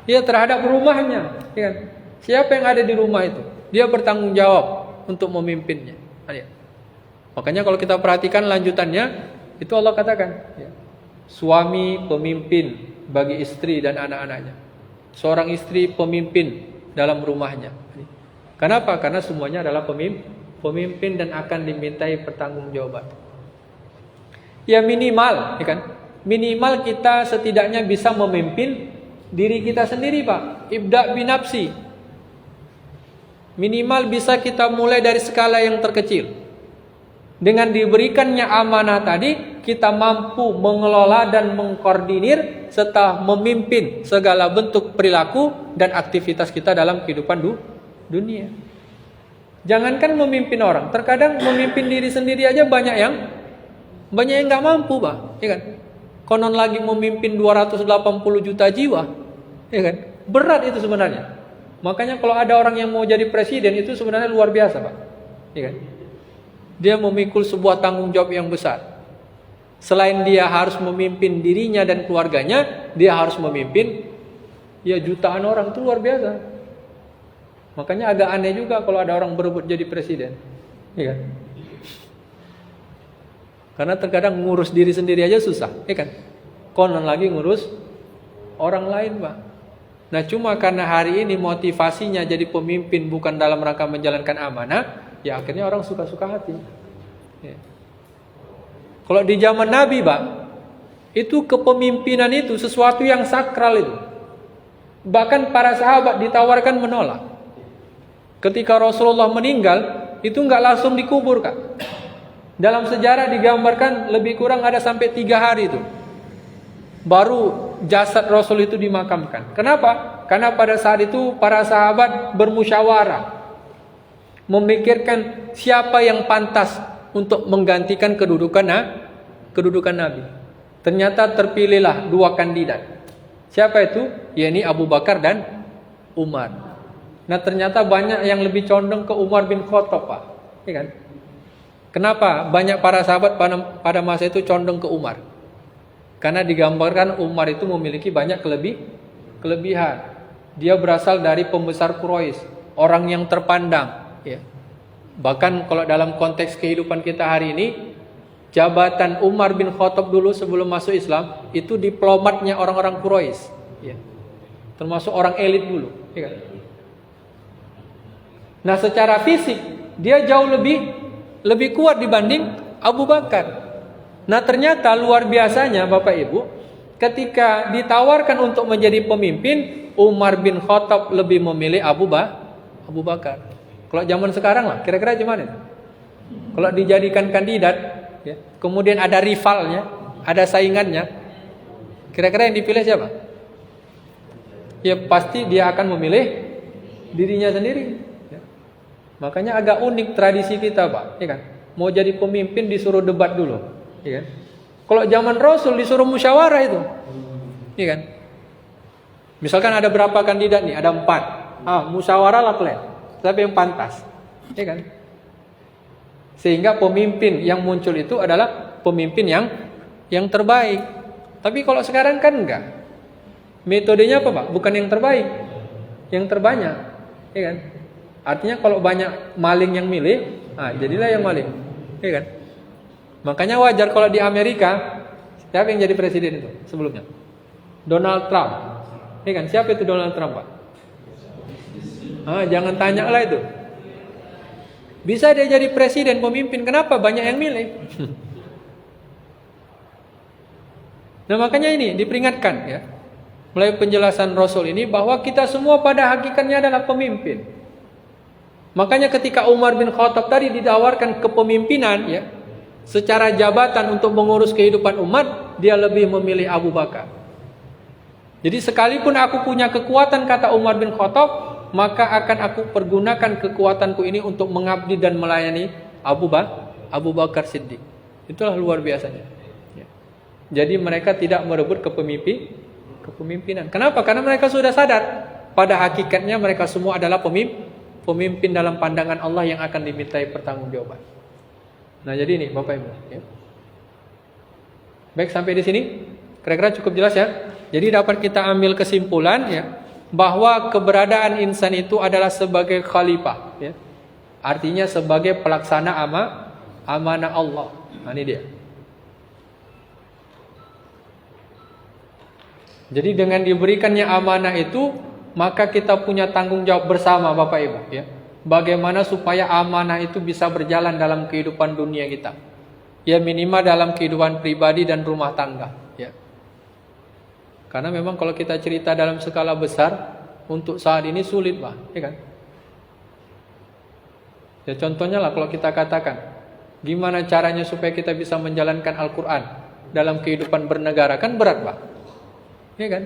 Ya, terhadap rumahnya, ya kan? Siapa yang ada di rumah itu? Dia bertanggung jawab untuk memimpinnya. Makanya kalau kita perhatikan lanjutannya, itu Allah katakan, ya, suami pemimpin bagi istri dan anak-anaknya. Seorang istri pemimpin dalam rumahnya. Kenapa? Karena semuanya adalah pemimpin dan akan dimintai pertanggungjawaban. Ya minimal, ya kan? Minimal kita setidaknya bisa memimpin diri kita sendiri, Pak. Ibda' binafsi. Minimal bisa kita mulai dari skala yang terkecil. Dengan diberikannya amanah tadi, kita mampu mengelola dan mengkoordinir serta memimpin segala bentuk perilaku dan aktivitas kita dalam kehidupan dunia. Jangankan memimpin orang, terkadang memimpin diri sendiri aja banyak yang nggak mampu, Pak, ya kan? Konon lagi memimpin 280 juta jiwa, ya kan? Berat itu sebenarnya. Makanya kalau ada orang yang mau jadi presiden itu sebenarnya luar biasa, Pak, ya kan? Dia memikul sebuah tanggung jawab yang besar. Selain dia harus memimpin dirinya dan keluarganya, dia harus memimpin ya jutaan orang, itu luar biasa. Makanya agak aneh juga kalau ada orang berebut jadi presiden, ya kan? Karena terkadang ngurus diri sendiri aja susah, ya kan? Konon lagi ngurus orang lain, Pak. Nah, cuma karena hari ini motivasinya jadi pemimpin bukan dalam rangka menjalankan amanah, ya akhirnya orang suka-suka hati. Ya. Kalau di zaman Nabi, Pak, itu kepemimpinan itu sesuatu yang sakral itu. Bahkan para sahabat ditawarkan menolak. Ketika Rasulullah meninggal, itu nggak langsung dikubur, Kak. Dalam sejarah digambarkan lebih kurang ada sampai 3 hari itu. Baru jasad Rasul itu dimakamkan. Kenapa? Karena pada saat itu para sahabat bermusyawarah, memikirkan siapa yang pantas untuk menggantikan kedudukan Nabi. Ternyata terpilihlah 2 kandidat. Siapa itu? Yakni Abu Bakar dan Umar. Nah, ternyata banyak yang lebih condong ke Umar bin Khattab, Pak. Ya kan? Kenapa banyak para sahabat pada masa itu condong ke Umar? Karena digambarkan Umar itu memiliki banyak kelebihan. Dia berasal dari pembesar Quraisy, orang yang terpandang, ya. Bahkan kalau dalam konteks kehidupan kita hari ini, jabatan Umar bin Khattab dulu sebelum masuk Islam itu diplomatnya orang-orang Quraisy, ya. Termasuk orang elit dulu, ya kan? Nah, secara fisik dia jauh lebih kuat dibanding Abu Bakar. Nah, ternyata luar biasanya Bapak Ibu, ketika ditawarkan untuk menjadi pemimpin, Umar bin Khattab lebih memilih Abu Bakar. Kalau zaman sekarang lah, kira-kira gimana? Kalau dijadikan kandidat, ya, kemudian ada rivalnya, ada saingannya, kira-kira yang dipilih siapa? Ya pasti dia akan memilih dirinya sendiri. Makanya agak unik tradisi kita, Pak, ya kan? Mau jadi pemimpin disuruh debat dulu, ya kan? Kalau zaman Rasul disuruh musyawarah itu, ya kan? Misalkan ada berapa kandidat nih? Ada 4. Musyawarah lah kalian. Siapa yang pantas, ya kan? Sehingga pemimpin yang muncul itu adalah pemimpin yang terbaik. Tapi kalau sekarang kan enggak. Metodenya apa, Pak? Bukan yang terbaik, yang terbanyak, ya kan? Artinya kalau banyak maling yang milih, jadilah yang maling, ya kan? Makanya wajar kalau di Amerika, siapa yang jadi presiden itu sebelumnya? Donald Trump, ya kan? Siapa itu Donald Trump, Pak? Jangan tanya lah itu. Bisa dia jadi presiden, pemimpin, kenapa? Banyak yang milih. Nah, makanya ini diperingatkan, ya. melalui penjelasan Rasul ini bahwa kita semua pada hakikatnya adalah pemimpin. Makanya ketika Umar bin Khattab tadi ditawarkan kepemimpinan ya, secara jabatan untuk mengurus kehidupan umat, dia lebih memilih Abu Bakar. Jadi sekalipun aku punya kekuatan, kata Umar bin Khattab, maka akan aku pergunakan kekuatanku ini untuk mengabdi dan melayani Abu Bakar Siddiq. Itulah luar biasanya ya. Jadi mereka tidak merebut kepemimpinan. Kenapa? Karena mereka sudah sadar pada hakikatnya mereka semua adalah pemimpin dalam pandangan Allah yang akan dimintai pertanggungjawaban. Nah, jadi ini Bapak Ibu ya. Baik, sampai di sini kira-kira cukup jelas ya. Jadi dapat kita ambil kesimpulan ya, bahwa keberadaan insan itu adalah sebagai khalifah ya. Artinya sebagai pelaksana amanah Allah. Nah, ini dia. Jadi dengan diberikannya amanah itu, maka kita punya tanggung jawab bersama Bapak Ibu ya. Bagaimana supaya amanah itu bisa berjalan dalam kehidupan dunia kita. Ya minimal dalam kehidupan pribadi dan rumah tangga ya. Karena memang kalau kita cerita dalam skala besar, untuk saat ini sulit Pak, ya kan? Ya contohnya lah kalau kita katakan, gimana caranya supaya kita bisa menjalankan Al-Quran dalam kehidupan bernegara, kan berat Pak. Ya kan?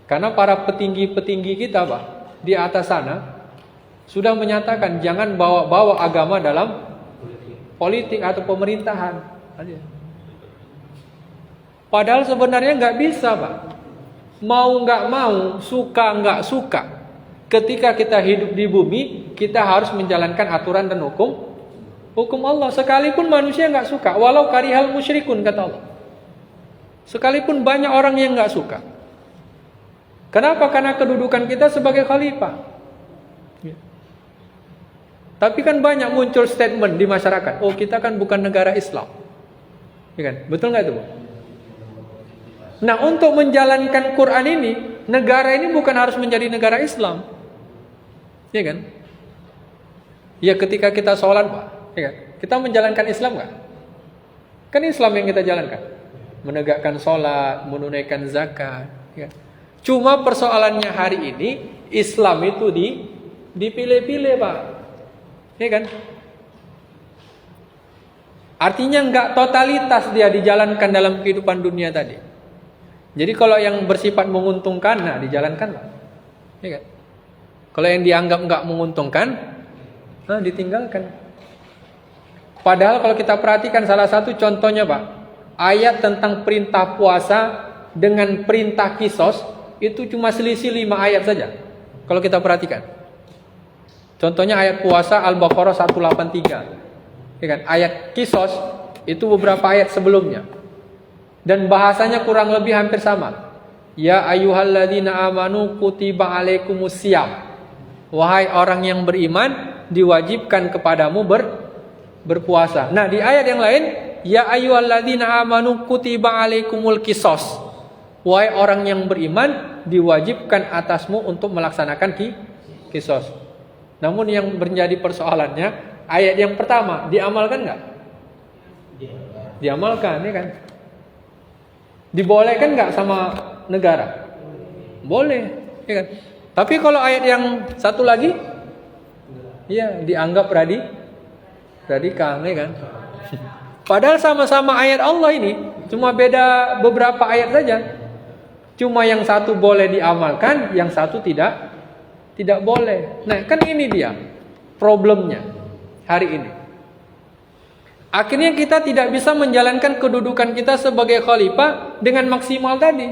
Karena para petinggi-petinggi kita Pak, di atas sana sudah menyatakan jangan bawa agama dalam politik atau pemerintahan. Padahal sebenarnya nggak bisa Pak. Mau nggak mau, suka nggak suka, ketika kita hidup di bumi, kita harus menjalankan aturan dan hukum Allah. Sekalipun manusia nggak suka, walau karihal musyrikun, kata Allah. Sekalipun banyak orang yang nggak suka. Kenapa? Karena kedudukan kita sebagai khalifah. Ya. Tapi kan banyak muncul statement di masyarakat, oh kita kan bukan negara Islam, ya kan? Betul nggak itu Bu? Nah, untuk menjalankan Quran ini, negara ini bukan harus menjadi negara Islam. Ya kan? Ya ketika kita sholat Pak, ya kan? Kita menjalankan Islam nggak? Kan Islam yang kita jalankan. Menegakkan sholat, menunaikan zakat. Ya. Cuma persoalannya hari ini, Islam itu dipilih-pilih Pak. Ya kan? Artinya nggak totalitas dia dijalankan dalam kehidupan dunia tadi. Jadi kalau yang bersifat menguntungkan, nah dijalankan Pak. Ya kan? Kalau yang dianggap nggak menguntungkan, nah ditinggalkan. Padahal kalau kita perhatikan salah satu contohnya Pak, ayat tentang perintah puasa dengan perintah kisos itu cuma selisih 5 ayat saja. Kalau kita perhatikan. Contohnya ayat puasa Al-Baqarah 183. Ya kan? Ayat kisos itu beberapa ayat sebelumnya. Dan bahasanya kurang lebih hampir sama. Ya ayyuhalladzina amanu kutiba alaikumusiyam. Wahai orang yang beriman, diwajibkan kepadamu berpuasa. Nah, di ayat yang lain, ya ayyuhalladzina amanu kutiba alaikumul qisas. Wahai orang yang beriman, diwajibkan atasmu untuk melaksanakan qisas. Namun yang menjadi persoalannya, ayat yang pertama diamalkan enggak? Diamalkan, ya kan? Dibolehkan nggak sama negara? Boleh, ya kan? Tapi kalau ayat yang satu lagi, ya dianggap radikal, ya kan? Padahal sama-sama ayat Allah ini, cuma beda beberapa ayat saja. Cuma yang satu boleh diamalkan, yang satu tidak boleh. Nah, kan ini dia problemnya hari ini. Akhirnya kita tidak bisa menjalankan kedudukan kita sebagai khalifah dengan maksimal tadi.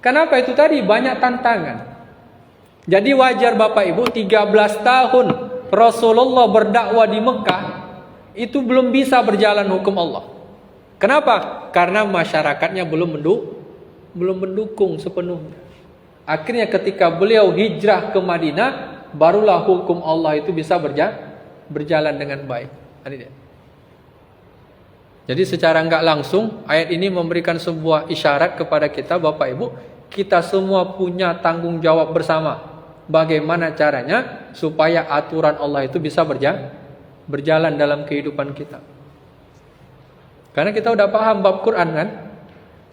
Kenapa itu tadi? Banyak tantangan. Jadi wajar Bapak Ibu, 13 tahun Rasulullah berdakwah di Mekah, itu belum bisa berjalan hukum Allah. Kenapa? Karena masyarakatnya belum mendukung sepenuhnya. Akhirnya ketika beliau hijrah ke Madinah, barulah hukum Allah itu bisa berjalan dengan baik. Ini dia. Jadi secara enggak langsung ayat ini memberikan sebuah isyarat kepada kita Bapak Ibu, kita semua punya tanggung jawab bersama. Bagaimana caranya supaya aturan Allah itu bisa berjalan dalam kehidupan kita. Karena kita udah paham bab Quran kan?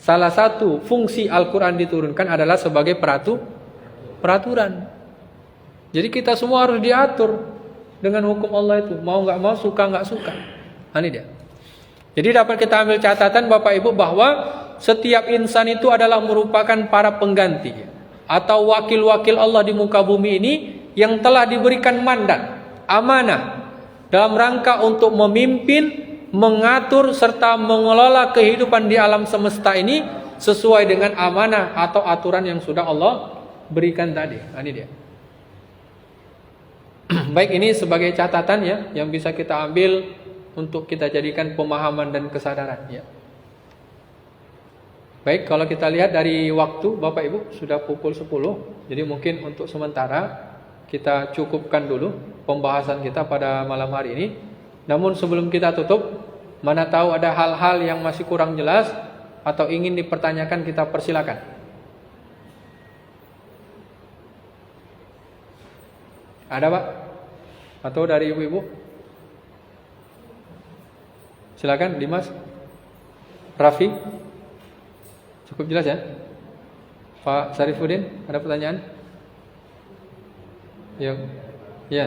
Salah satu fungsi Al-Quran diturunkan adalah sebagai peraturan. Jadi kita semua harus diatur dengan hukum Allah itu. Mau nggak mau, suka nggak suka. Ini dia. Jadi dapat kita ambil catatan Bapak Ibu bahwa setiap insan itu adalah merupakan para pengganti atau wakil-wakil Allah di muka bumi ini yang telah diberikan mandat, amanah dalam rangka untuk memimpin, mengatur serta mengelola kehidupan di alam semesta ini sesuai dengan amanah atau aturan yang sudah Allah berikan tadi. Ini dia. Baik, ini sebagai catatan ya yang bisa kita ambil untuk kita jadikan pemahaman dan kesadaran ya. Baik, kalau kita lihat dari waktu Bapak Ibu sudah pukul 10. Jadi mungkin untuk sementara kita cukupkan dulu pembahasan kita pada malam hari ini. Namun sebelum kita tutup, mana tahu ada hal-hal yang masih kurang jelas atau ingin dipertanyakan, kita persilakan. Ada Pak? Atau dari ibu-ibu? Silakan Dimas, Raffi. Cukup jelas ya? Pak Syarifuddin, ada pertanyaan? Ya. Ya.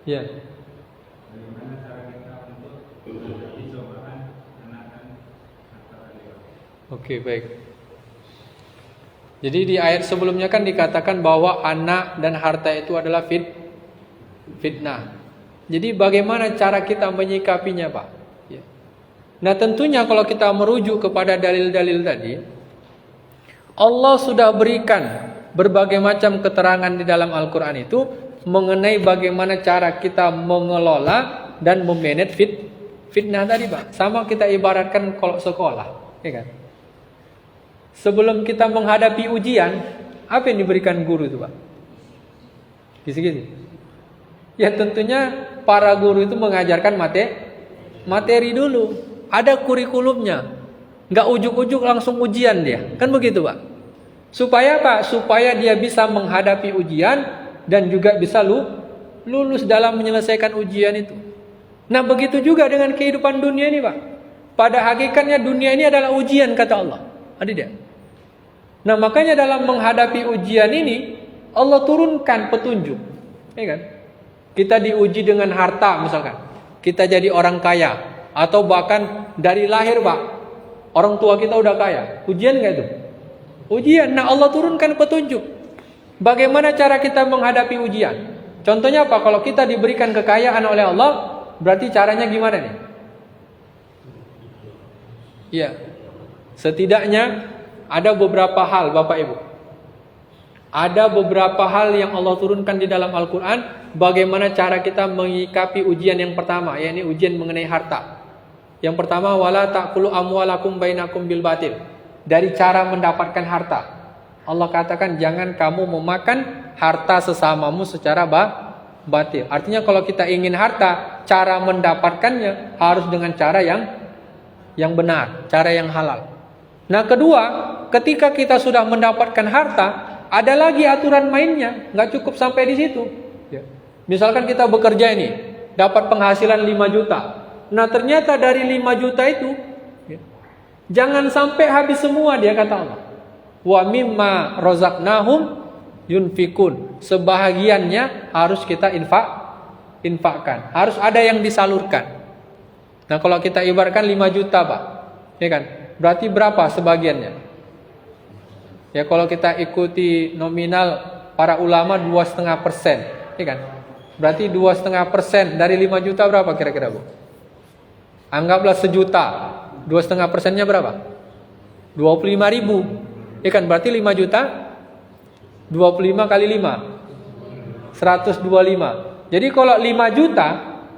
Ya. Oke, baik. Jadi di ayat sebelumnya kan dikatakan bahwa anak dan harta itu adalah fitnah. Jadi bagaimana cara kita menyikapinya, Pak? Ya. Nah tentunya kalau kita merujuk kepada dalil-dalil tadi, Allah sudah berikan berbagai macam keterangan di dalam Al-Quran itu mengenai bagaimana cara kita mengelola dan memanage fitnah tadi, Pak. Sama kita ibaratkan kalau sekolah, ya kan? Sebelum kita menghadapi ujian, apa yang diberikan guru itu, Pak? Kisi-kisi. Ya tentunya para guru itu mengajarkan materi dulu. Ada kurikulumnya. Nggak ujuk-ujuk langsung ujian dia. Kan begitu, Pak? Supaya apa? Supaya dia bisa menghadapi ujian dan juga bisa lulus dalam menyelesaikan ujian itu. Nah begitu juga dengan kehidupan dunia ini, Pak. Pada hakikatnya dunia ini adalah ujian, kata Allah. Ada dia. Nah makanya dalam menghadapi ujian ini Allah turunkan petunjuk, ya kan? Kita diuji dengan harta misalkan, kita jadi orang kaya, atau bahkan dari lahir, Pak, orang tua kita udah kaya. Ujian nggak itu? Ujian. Nah Allah turunkan petunjuk. Bagaimana cara kita menghadapi ujian? Contohnya apa? Kalau kita diberikan kekayaan oleh Allah, berarti caranya gimana nih? Iya. Setidaknya ada beberapa hal, Bapak Ibu. Ada beberapa hal yang Allah turunkan di dalam Al-Quran. Bagaimana cara kita menyikapi ujian yang pertama, yakni ujian mengenai harta. Yang pertama, wala ta'kulu amwalakum bainakum bil batil. Dari cara mendapatkan harta, Allah katakan jangan kamu memakan harta sesamamu secara batil. Artinya kalau kita ingin harta, cara mendapatkannya harus dengan cara yang benar, cara yang halal. Nah kedua, ketika kita sudah mendapatkan harta, ada lagi aturan mainnya, nggak cukup sampai di situ. Ya. Misalkan kita bekerja ini, dapat penghasilan 5 juta. Nah ternyata dari 5 juta itu, ya, jangan sampai habis semua, dia kata Allah. Wa mimma rozaqnahum yunfikun. Sebahagiannya harus kita infakkan. Harus ada yang disalurkan. Nah kalau kita ibaratkan 5 juta, Pak, ya kan? Berarti berapa sebagiannya? Ya kalau kita ikuti nominal para ulama 2,5%, ya kan? Berarti 2,5% dari 5 juta berapa kira-kira, Bu? Anggaplah 1 juta. 2,5%-nya berapa? 25.000. Ya kan? Berarti 5 juta 25 kali 5 125. Jadi kalau 5 juta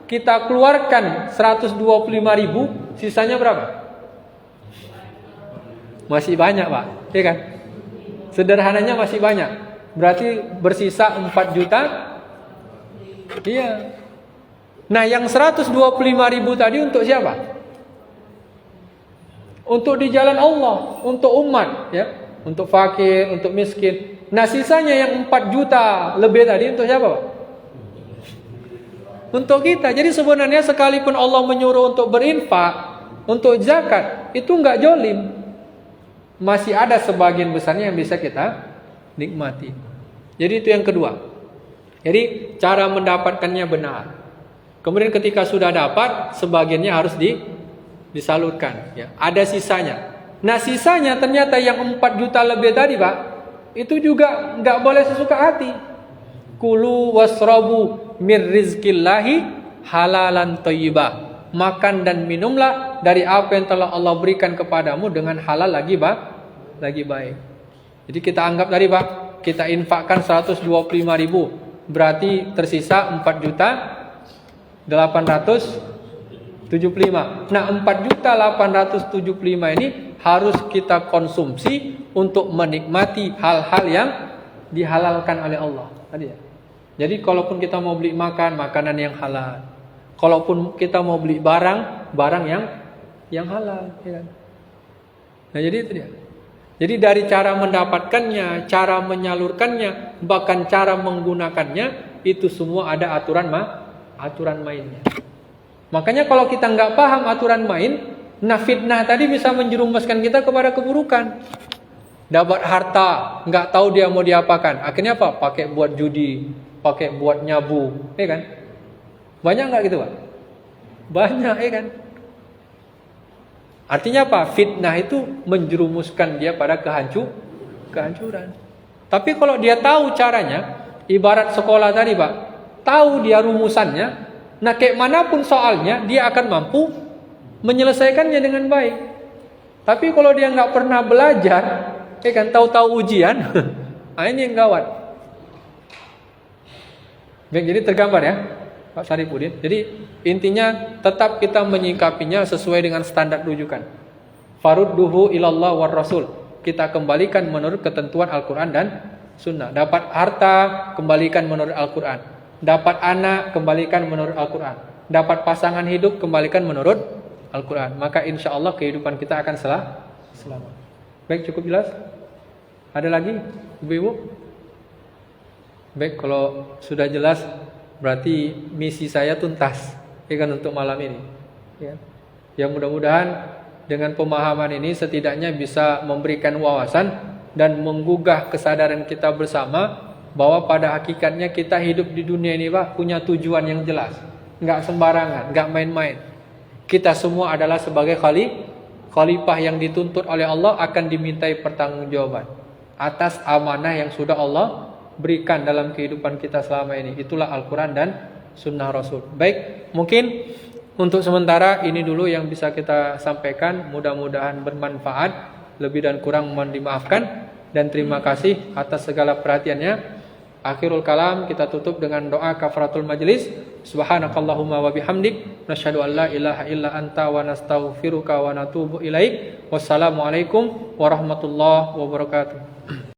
kita keluarkan 125.000, sisanya berapa? Masih banyak, Pak, ya kan? Sederhananya masih banyak. Berarti bersisa 4 juta. Iya. Nah yang 125.000 tadi untuk siapa? Untuk di jalan Allah, untuk umat, ya, untuk fakir, untuk miskin. Nah sisanya yang 4 juta lebih tadi untuk siapa, Pak? Untuk kita. Jadi sebenarnya sekalipun Allah menyuruh untuk berinfak, untuk zakat itu nggak jolim. Masih ada sebagian besarnya yang bisa kita nikmati. Jadi itu yang kedua. Jadi cara mendapatkannya benar. Kemudian ketika sudah dapat, sebagiannya harus disalurkan. Ya, ada sisanya. Nah sisanya ternyata yang 4 juta lebih tadi Pak, itu juga nggak boleh sesuka hati. Kulu wasrabu min rizkillahi halalan thayyibah. Makan dan minumlah dari apa yang telah Allah berikan kepadamu dengan halal lagi baik. Jadi kita anggap tadi Pak, kita infakkan 125.000, berarti tersisa 4.875. Nah 4.875 ini harus kita konsumsi untuk menikmati hal-hal yang dihalalkan oleh Allah tadi ya. Jadi kalaupun kita mau beli makanan yang halal. Kalaupun kita mau beli barang yang halal, ya kan? Nah, jadi itu dia. Jadi dari cara mendapatkannya, cara menyalurkannya, bahkan cara menggunakannya, itu semua ada aturan mainnya. Makanya kalau kita nggak paham aturan main, nah fitnah tadi bisa menjerumuskan kita kepada keburukan. Dapat harta, nggak tahu dia mau diapakan. Akhirnya apa? Pakai buat judi, pakai buat nyabu, ya kan? Banyak nggak gitu Pak? Banyak, ya kan? Artinya apa? Fitnah itu menjerumuskan dia pada kehancuran. Tapi kalau dia tahu caranya, ibarat sekolah tadi Pak, tahu dia rumusannya, nah kayak manapun soalnya, dia akan mampu menyelesaikannya dengan baik. Tapi kalau dia nggak pernah belajar, ya kan, tahu-tahu ujian, nah ini yang gawat. Baik, jadi tergambar ya Pak Syarifudin. Jadi intinya tetap kita menyikapinya sesuai dengan standar rujukan. Farudduhu ilallah war rasul. Kita kembalikan menurut ketentuan Al-Quran dan Sunnah. Dapat harta, kembalikan menurut Al-Quran. Dapat anak, kembalikan menurut Al-Quran. Dapat pasangan hidup, kembalikan menurut Al-Quran. Maka insya Allah kehidupan kita akan selamat. Baik, cukup jelas? Ada lagi Ibu-ibu? Baik, kalau sudah jelas berarti misi saya tuntas, ya kan, untuk malam ini. Ya mudah-mudahan dengan pemahaman ini setidaknya bisa memberikan wawasan dan menggugah kesadaran kita bersama bahwa pada hakikatnya kita hidup di dunia ini Pak punya tujuan yang jelas, nggak sembarangan, nggak main-main. Kita semua adalah sebagai khalifah yang dituntut oleh Allah akan dimintai pertanggungjawaban atas amanah yang sudah Allah berikan dalam kehidupan kita selama ini. Itulah Al-Quran dan Sunnah Rasul. Baik, mungkin untuk sementara ini dulu yang bisa kita sampaikan. Mudah-mudahan bermanfaat. Lebih dan kurang mohon dimaafkan. Dan terima kasih atas segala perhatiannya. Akhirul kalam, kita tutup dengan doa kafaratul majlis. Subhanakallahumma wa bihamdik, nasyhadu an la ilaha illa anta wa nastaghfiruka wa natubu ilaik. Wassalamualaikum warahmatullahi wabarakatuh.